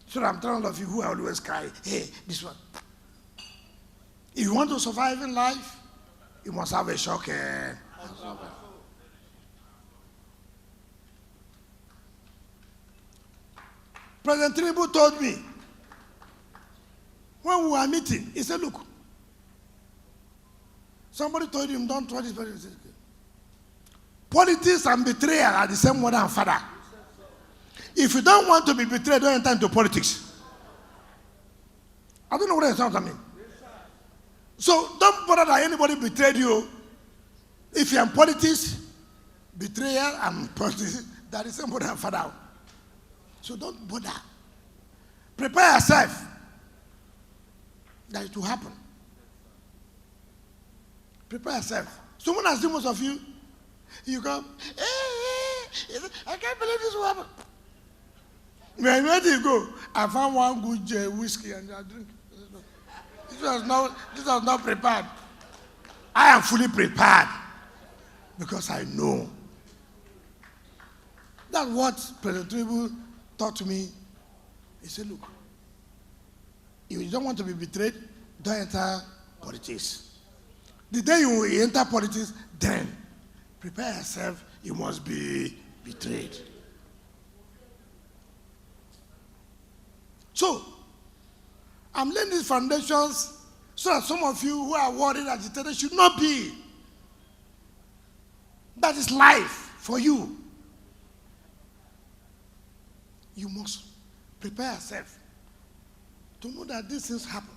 So I'm telling all of you who always cry, hey, this one. If you want to survive in life, you must have a shock absorber. President Tinubu told me, when we were meeting, he said, look, somebody told him, don't try this. Politics and betrayal are the same mother and father. If you don't want to be betrayed, don't enter into politics. I don't know what it sounds to me. So don't bother that anybody betrayed you. If you're in politics, betrayal and politics, that is the same mother and father. So don't bother. Prepare yourself that it will happen. Prepare yourself. So when I see most of you, you go, I can't believe this will happen. Where do you go? I found one good whiskey and I drink. This was not prepared. I am fully prepared because I know. That's what President Tinubu taught me. He said, look, if you don't want to be betrayed, don't enter politics. The day you enter politics, then prepare yourself, you must be betrayed. So, I'm laying these foundations so that some of you who are worried, agitated, should not be. That is life for you. You must prepare yourself to know that these things happen.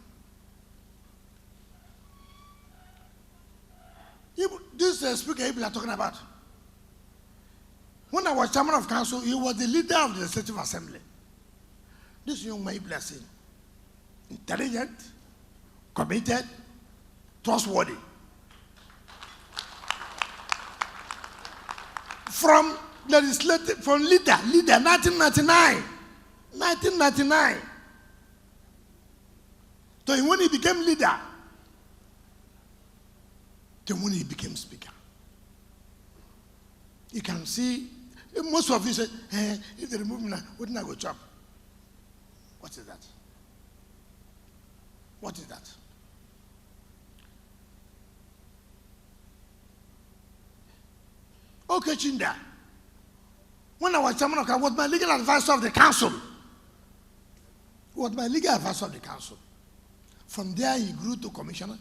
This speaker people are talking about. When I was chairman of council, he was the leader of the legislative assembly. This young man people are saying, intelligent, committed, trustworthy. From legislative, from leader, 1999. So when he became leader, then when he became speaker. You can see, most of you say, if they remove me now, wouldn't I go chop? What is that? What is that? Okay, Chinda. When I was chairman of council, was my legal advisor of the council. Was my legal advisor of the council. From there, he grew to commissioner.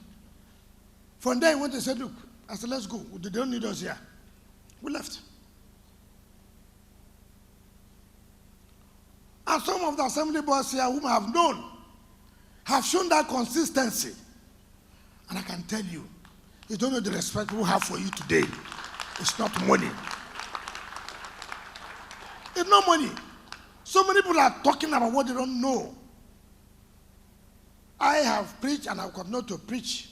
From there, he went and said, look, I said, let's go. They don't need us here. We left. And some of the assembly boys here whom I have known have shown that consistency. And I can tell you, you don't know the respect we have for you today. It's not money. It's not money. So many people are talking about what they don't know. I have preached and I continue to preach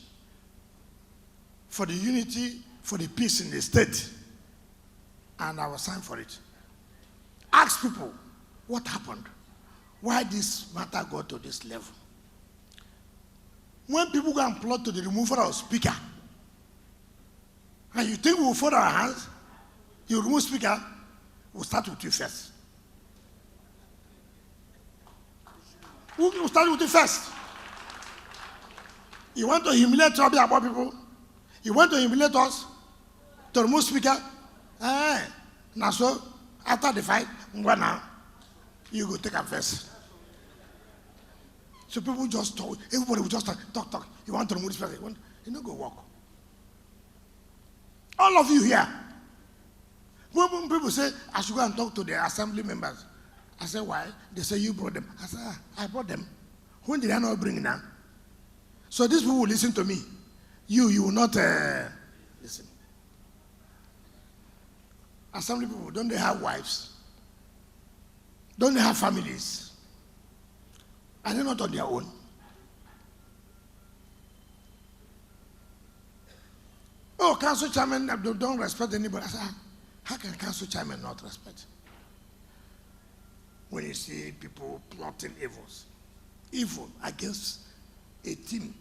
for the unity, for the peace in the state. And I was signed for it. ask people what happened, why this matter got to this level. When people go and plot to the removal of speaker, and you think we'll fold our hands, you remove speaker, we'll start with you first. We'll start with you first. You want to humiliate trouble about people? You want to humiliate us? To remove speaker? Now so, after the fight, now, you go take a first. So people just talk, everybody will just talk. You want to remove this speaker? You don't go walk. All of you here. When people say, I should go and talk to the assembly members, I say, why? They say, you brought them. I say, I brought them. When did I not bring them? So these people will listen to me. You will not listen. Assembly people, don't they have wives? Don't they have families? Are they not on their own? Oh, council chairman don't respect anybody. I say, how can council chairman not respect? When you see people plotting evil against a team,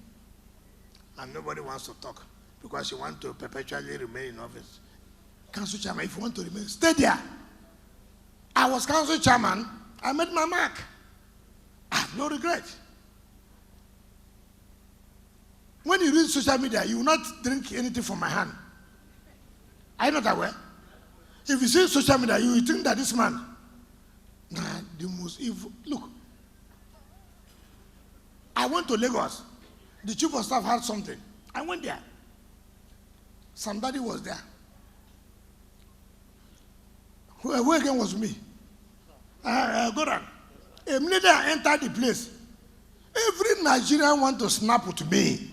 and nobody wants to talk because you want to perpetually remain in office. Council chairman, if you want to remain, stay there. I was council chairman, I made my mark. I have no regret. When you read social media, you will not drink anything from my hand. Are you not aware? If you see social media, you will think that this man, the most evil. Look, I went to Lagos. The chief of staff had something. I went there. Somebody was there. Who again was me? Goran. A minute I entered the place, every Nigerian want to snap with me.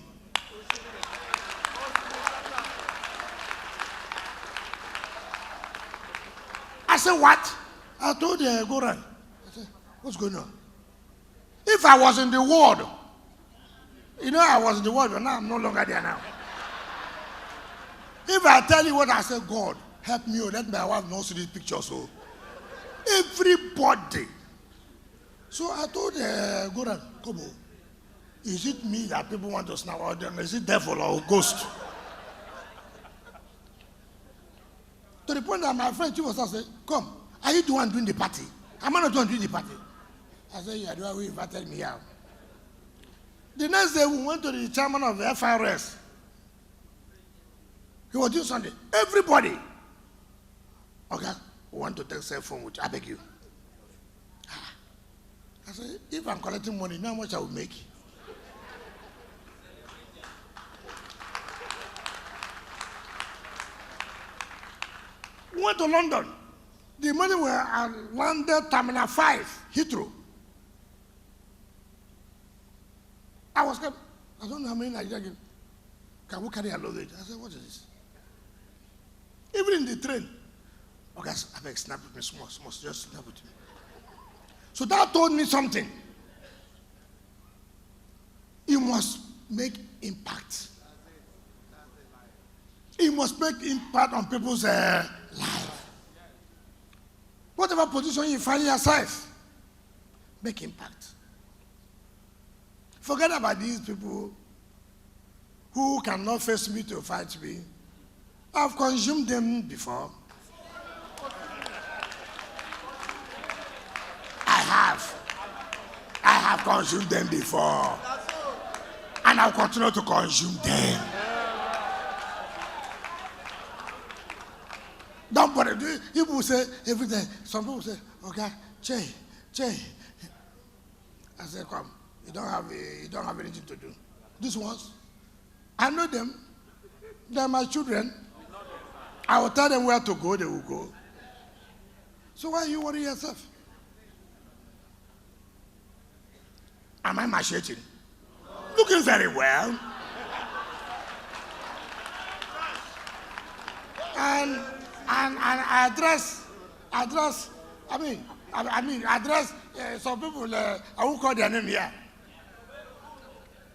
I said, what? I told Goran. I said, what's going on? If I was in the world, you know I was in the world, but now I'm no longer there now. If I tell you what I said, God, help me, or let my wife not see this picture. So everybody. So I told Goran, come on. Is it me that people want to snap out them? Is it devil or ghost? To the point that my friend Chief was saying, come, are you the one doing the party? Am I not the one doing the party? I said, yeah, the one who invited me out. The next day we went to the chairman of the FRS. He was doing something. Everybody. Okay, we want to take cell phone with you. I beg you. I said, if I'm collecting money, you know how much I will make? We went to London. The money were at London Terminal 5, Heathrow. I was kept, I don't know how many Nigerians can we carry a luggage. I said, what is this? Even in the train. Okay, I beg, snap with me, small, just snap with me. So that told me something. You must make impact. It must make impact on people's life. Whatever position you find yourself, make impact. Forget about these people who cannot face me to fight me. I've consumed them before. I have consumed them before. And I'll continue to consume them. Don't bother. People say every day, some people say, okay, Che. I say, come, you don't have anything to do. These ones, I know them. They're my children. I will tell them where to go, they will go. So why you worry yourself? Am I macheting? Looking very well. And address some people, I won't call their name here.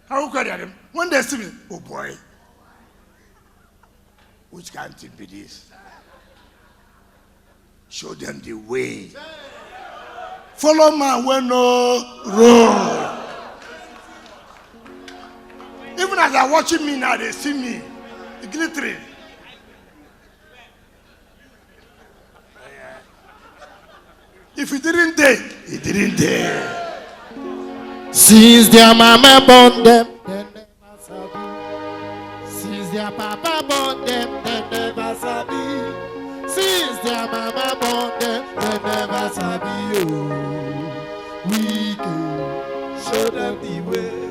I won't call their name. When they see me, oh boy, which can't it be this? show them the way. Follow man where no road. Even as they're watching me now, they see me glittering. If he didn't dare, he didn't dare. Since their mama born them, they never sabi. Since their papa born them, they never sabi. Since their mama born them, they never sabi. Oh, we can show them the way.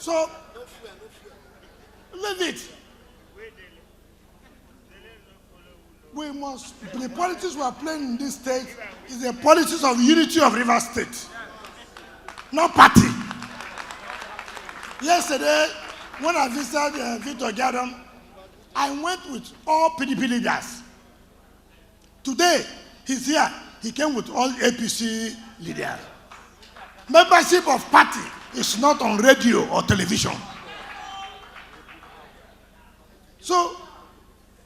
So, leave it. We must, the politics we are playing in this state is the politics of unity of Rivers State, not party. Yesterday, when I visited Victor Garden, I went with all PDP leaders. Today, he's here. He came with all APC leaders. Membership of party is not on radio or television. So,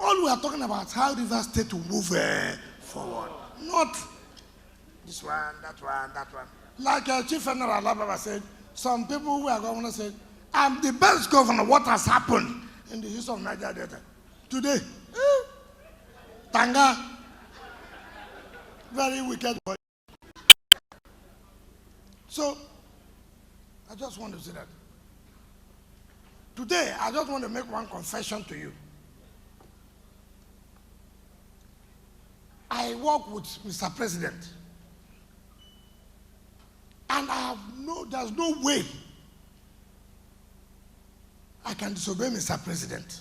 all we are talking about is how Rivers State to move forward. Not this one, that one, that one. Like Chief General Alababa said, some people who are governors said, I'm the best governor. What has happened in the history of Niger Delta? Today, Tanga, very wicked boy. So, I just want to say that. Today, I just want to make one confession to you. I work with Mr. President. And there's no way I can disobey Mr. President.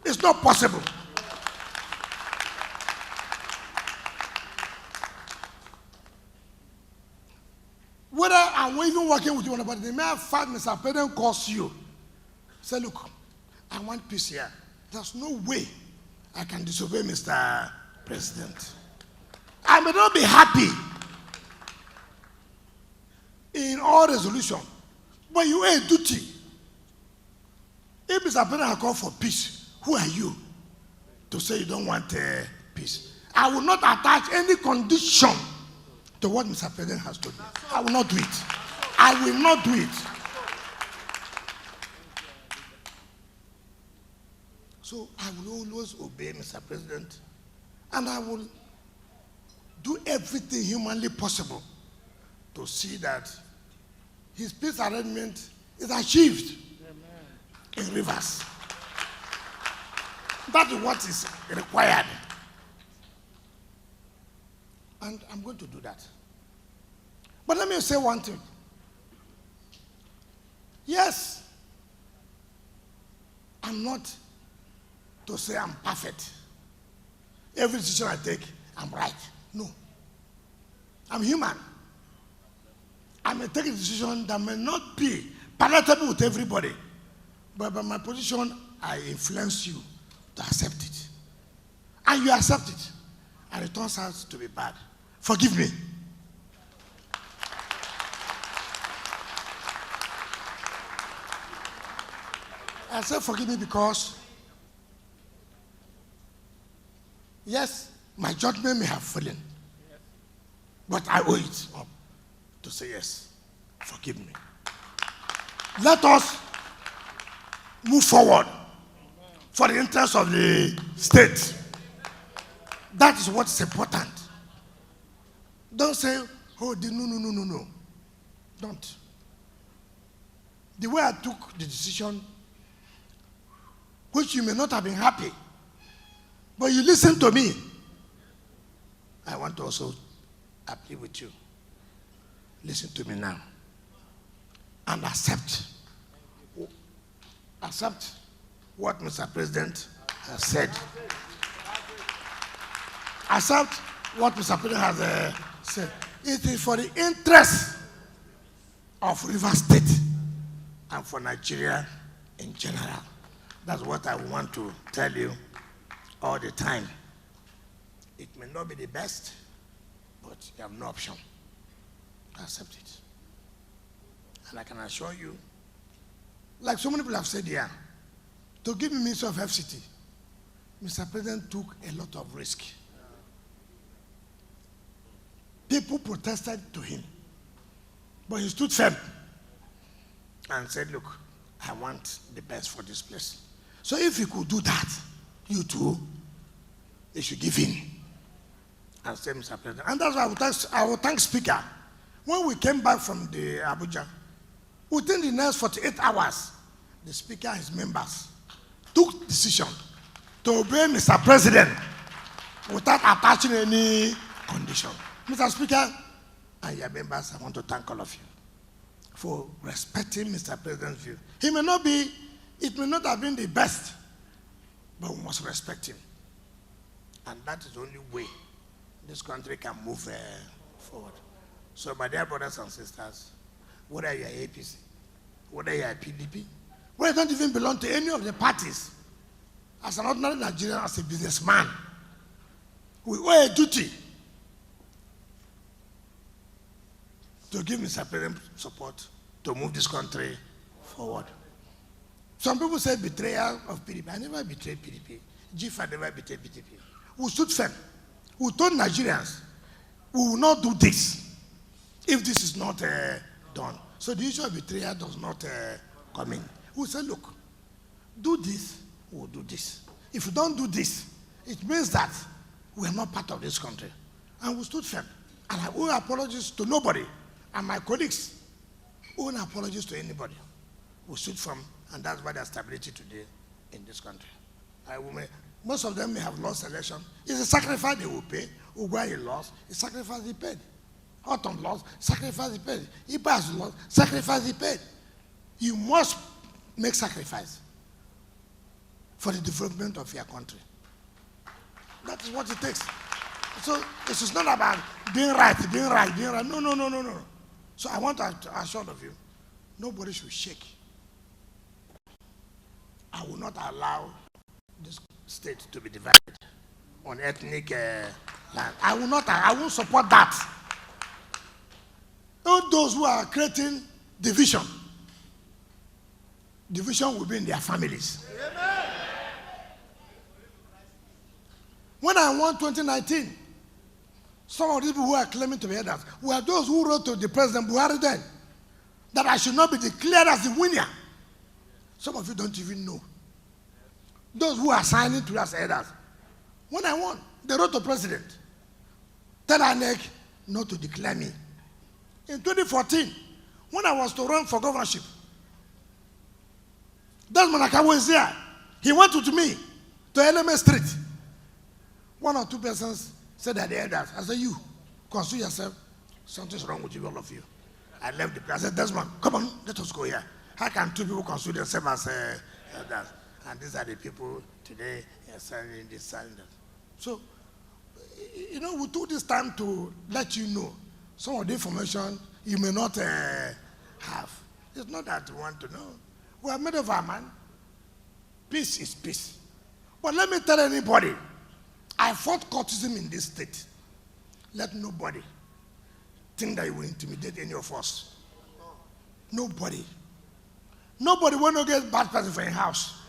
It's not possible. Whether I'm even working with you, but the mere fact Mr. President calls you, say, look, I want peace here. There's no way I can disobey Mr. President. I may not be happy in all resolution, but you owe a duty. If Mr. President has called for peace, who are you to say you don't want peace? I will not attach any condition to what Mr. President has told me. I will not do it. I will not do it. So I will always obey Mr. President, and I will do everything humanly possible to see that his peace arrangement is achieved in Rivers. That is what is required. And I'm going to do that. But let me say one thing. Yes, I'm not to say I'm perfect. Every decision I take, I'm right. No. I'm human. I may take a decision that may not be palatable with everybody, but by my position, I influence you to accept it. And you accept it, and it turns out to be bad. Forgive me. I say forgive me because, yes, my judgment may have fallen, but I owe it up to say yes, forgive me. Let us move forward for the interest of the state. That is what's important. Don't say, oh, no. Don't. The way I took the decision, which you may not have been happy, but you listen to me, I want to also appeal with you. Listen to me now. And accept what Mr. President has said. Accept what Mr. President has said. It is for the interest of Rivers State and for Nigeria in general. That's what I want to tell you all the time. It may not be the best, but you have no option. Accept it. And I can assure you, like so many people have said here, to give me Minister of FCT, Mr. President took a lot of risk. People protested to him, but he stood firm and said, look, I want the best for this place. So if he could do that, you too, they should give in and say, Mr. President. And that's why I will thank Speaker. When we came back from the Abuja, within the next 48 hours, the Speaker and his members took decision to obey Mr. President without attaching any condition. Mr. Speaker and your members, I want to thank all of you for respecting Mr. President's view. It may not have been the best, but we must respect him. And that is the only way this country can move forward. So my dear brothers and sisters, whether you are APC, whether you are PDP, whether you don't even belong to any of the parties, as an ordinary Nigerian, as a businessman, we owe a duty to give Mr. President support to move this country forward. Some people say betrayal of PDP. I never betrayed PDP. GFA never betrayed PDP. We stood firm. We told Nigerians, we will not do this if this is not done. So the issue of betrayal does not come in. We say, look, do this, we'll do this. If we don't do this, it means that we are not part of this country. And we stood firm. And I owe apologies to nobody. And my colleagues owe apologies to anybody. We stood firm, and that's why there's stability today in this country. Most of them may have lost election. It's a sacrifice they will pay. Ugwai lost, it's sacrifice he paid. Autumn lost, sacrifice he paid. Ibas lost, sacrifice he paid. You must make sacrifice for the development of your country. That is what it takes. So this is not about being right. No. So I want to assure of you, nobody should shake. I will not allow this state to be divided on ethnic land. I won't support that. All those who are creating division will be in their families. Amen. When I won 2019, some of the people who are claiming to be elders were those who wrote to the President Buhari then that I should not be declared as the winner. Some of you don't even know. Those who are signing to us elders. When I won, they wrote to the President, tell INEC not to declare me. In 2014, when I was to run for governorship, Desmond Aka was there. He went with me to LMS Street. One or two persons said that the elders. I said, you, consider yourself. Something's wrong with you, all of you. I left the place. I said, Desmond, come on, let us go here. How can two people consider themselves as elders? And these are the people today signing this, signing that. So, we took this time to let you know some of the information you may not have. It's not that we want to know. We are made of our man. Peace is peace. But let me tell anybody, I fought cultism in this state. Let nobody think that you will intimidate any of us. Nobody. Nobody want to get bad person for your house.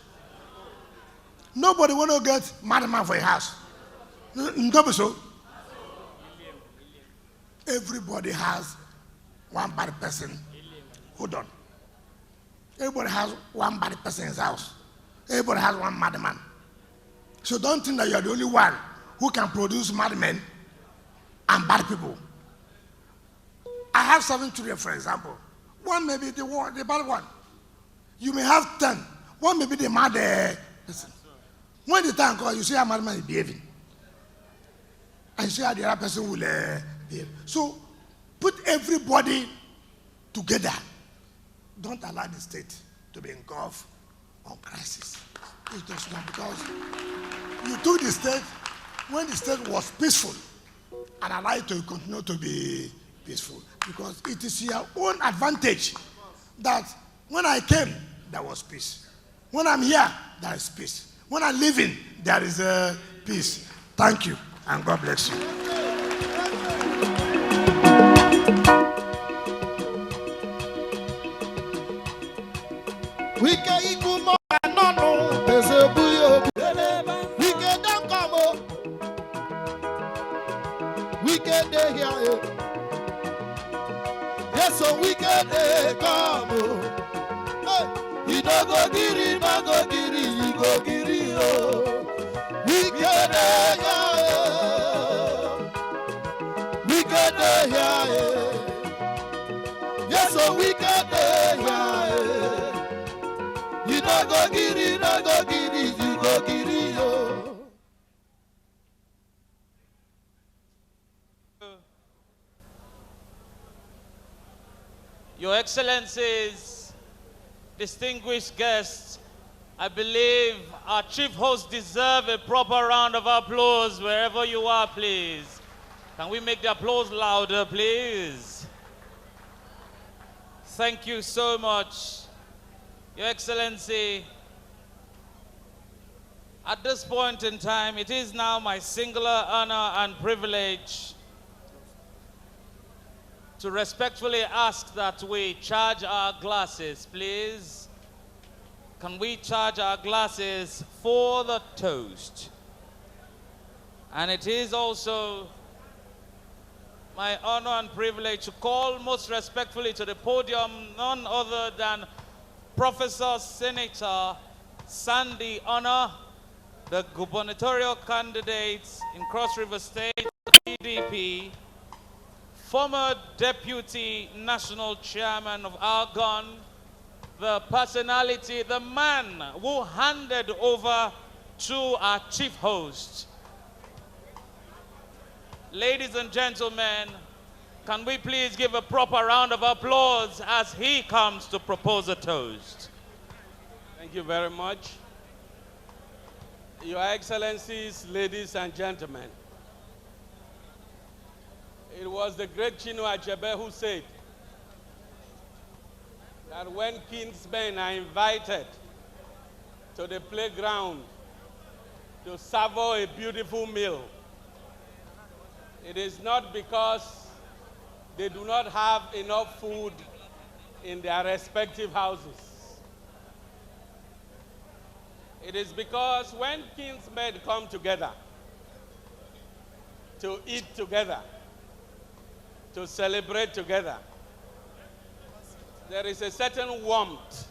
Nobody want to get madman for your house. So, everybody has one bad person. Hold on. Everybody has one bad person in his house. Everybody has one madman. So don't think that you are the only one who can produce madmen and bad people. I have 7 children, for example. One may be the bad one. You may have 10. One may be the mad person. When the time comes, you see how madman is behaving. And you see how the other person will behave. So put everybody together. Don't allow the state to be engulfed on crisis. It's just not because you took the state when the state was peaceful and allow it to continue to be peaceful. Because it is your own advantage that when I came, there was peace. When I'm here, there is peace. When I live in, there is peace. Thank you, and God bless you. Wike ikumo anono ezebuyo. Wike don't come o. Wike dey here. Yes, so Wike dey come o. Hey, you no go giri, you go giri o. Wike dey here. Wike dey here. Yes, so Wike dey here. You no go giri, you go giri o. Your Excellencies, distinguished guests, I believe our chief host deserves a proper round of applause wherever you are, please. Can we make the applause louder, please? Thank you so much. Your Excellency, at this point in time, it is now my singular honor and privilege to respectfully ask that we charge our glasses, please. Can we charge our glasses for the toast? And it is also my honor and privilege to call most respectfully to the podium none other than Professor Senator Sandy Honor, the gubernatorial candidate in Cross River State, PDP, former Deputy National Chairman of Argonne, the personality, the man who handed over to our chief host. Ladies and gentlemen, can we please give a proper round of applause as he comes to propose a toast? Thank you very much. Your Excellencies, ladies and gentlemen, it was the great Chinua Achebe who said that when kinsmen are invited to the playground to savour a beautiful meal, it is not because they do not have enough food in their respective houses. It is because when kinsmen come together to eat together, to celebrate together, there is a certain warmth,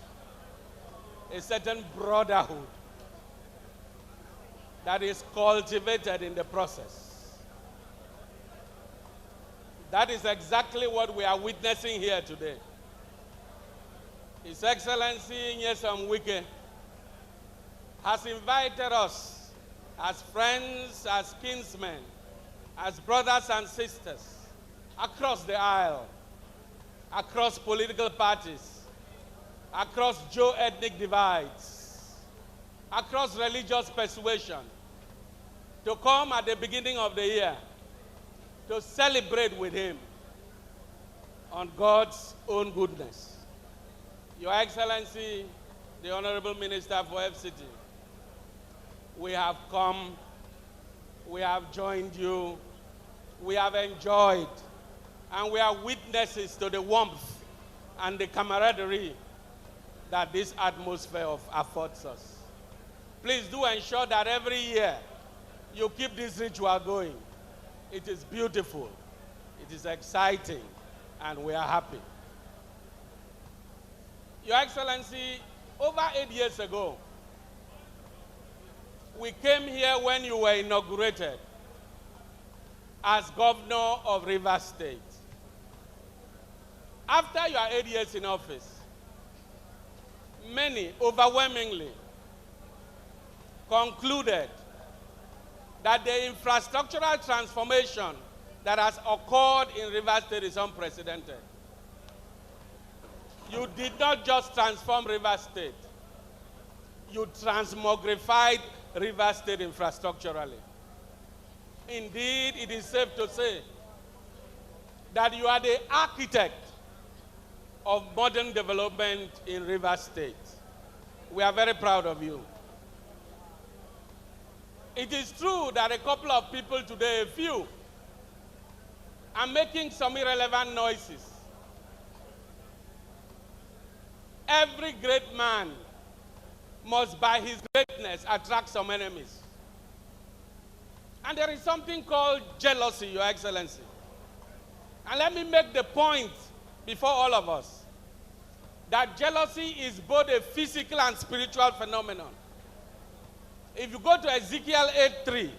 a certain brotherhood that is cultivated in the process. That is exactly what we are witnessing here today. His Excellency Nyesom Wike has invited us as friends, as kinsmen, as brothers and sisters, across the aisle, across political parties, across geo-ethnic divides, across religious persuasion, to come at the beginning of the year to celebrate with him on God's own goodness. Your Excellency, the Honorable Minister for FCT, we have come, we have joined you, we have enjoyed, and we are witnesses to the warmth and the camaraderie that this atmosphere affords us. Please do ensure that every year you keep this ritual going. It is beautiful, it is exciting, and we are happy. Your Excellency, over 8 years ago, we came here when you were inaugurated as governor of Rivers State. After your 8 years in office, many overwhelmingly concluded that the infrastructural transformation that has occurred in Rivers State is unprecedented. You did not just transform Rivers State, you transmogrified Rivers State infrastructurally. Indeed, it is safe to say that you are the architect of modern development in Rivers State. We are very proud of you. It is true that a couple of people today, a few, are making some irrelevant noises every great man must by his greatness attract some enemies. And there is something called jealousy, Your Excellency. And let me make the point before all of us that jealousy is both a physical and spiritual phenomenon. If you go to Ezekiel 8:3,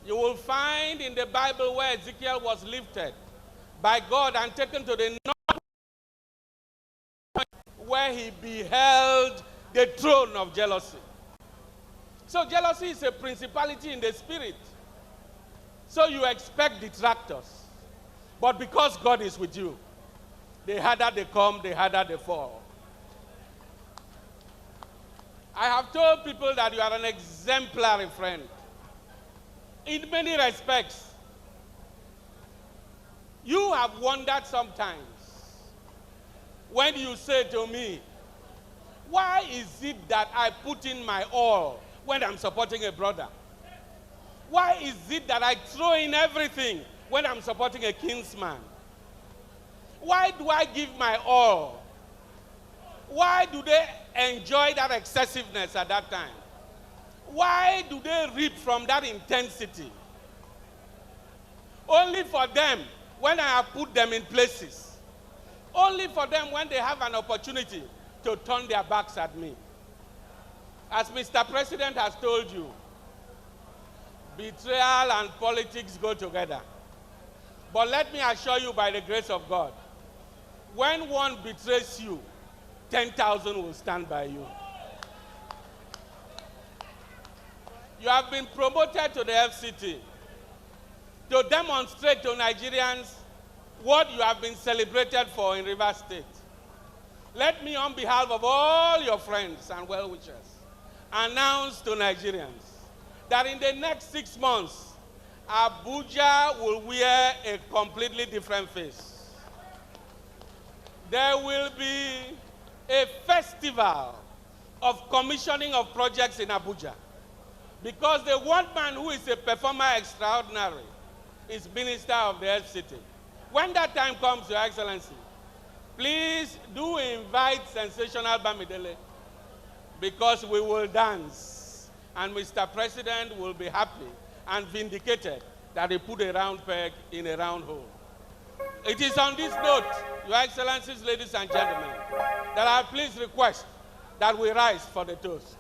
you will find in the Bible where Ezekiel was lifted by God and taken to the north, where he beheld the throne of jealousy. So jealousy is a principality in the spirit. So you expect detractors. But because God is with you, the harder they come, the harder they fall. I have told people that you are an exemplary friend. In many respects, you have wondered sometimes when you say to me, why is it that I put in my all when I'm supporting a brother? Why is it that I throw in everything when I'm supporting a kinsman? Why do I give my all? Why do they enjoy that excessiveness at that time? Why do they reap from that intensity? Only for them when I have put them in places. Only for them when they have an opportunity to turn their backs at me. As Mr. President has told you, betrayal and politics go together. But let me assure you by the grace of God, when one betrays you, 10,000 will stand by you. You have been promoted to the FCT to demonstrate to Nigerians what you have been celebrated for in Rivers State. Let me, on behalf of all your friends and well-wishers, announce to Nigerians that in the next 6 months, Abuja will wear a completely different face. There will be a festival of commissioning of projects in Abuja, because the one man who is a performer extraordinary is Minister of the FCT. When that time comes, Your Excellency, please do invite sensational Bamidele, because we will dance, and Mr. President will be happy and vindicated that he put a round peg in a round hole. It is on this note, Your Excellencies, ladies and gentlemen, that I please request that we rise for the toast.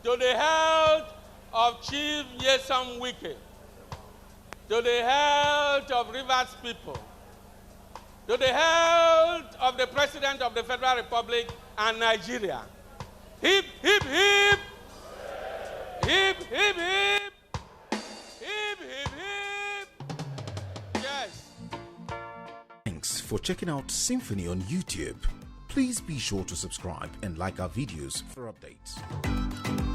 To the health of Chief Nyesom Wike, to the health of Rivers people, to the health of the President of the Federal Republic and Nigeria. Hip, hip, hip. Hip, hip, hip. Hip, hip, hip. Yes. Thanks for checking out SYMFONI on YouTube. Please be sure to subscribe and like our videos for updates.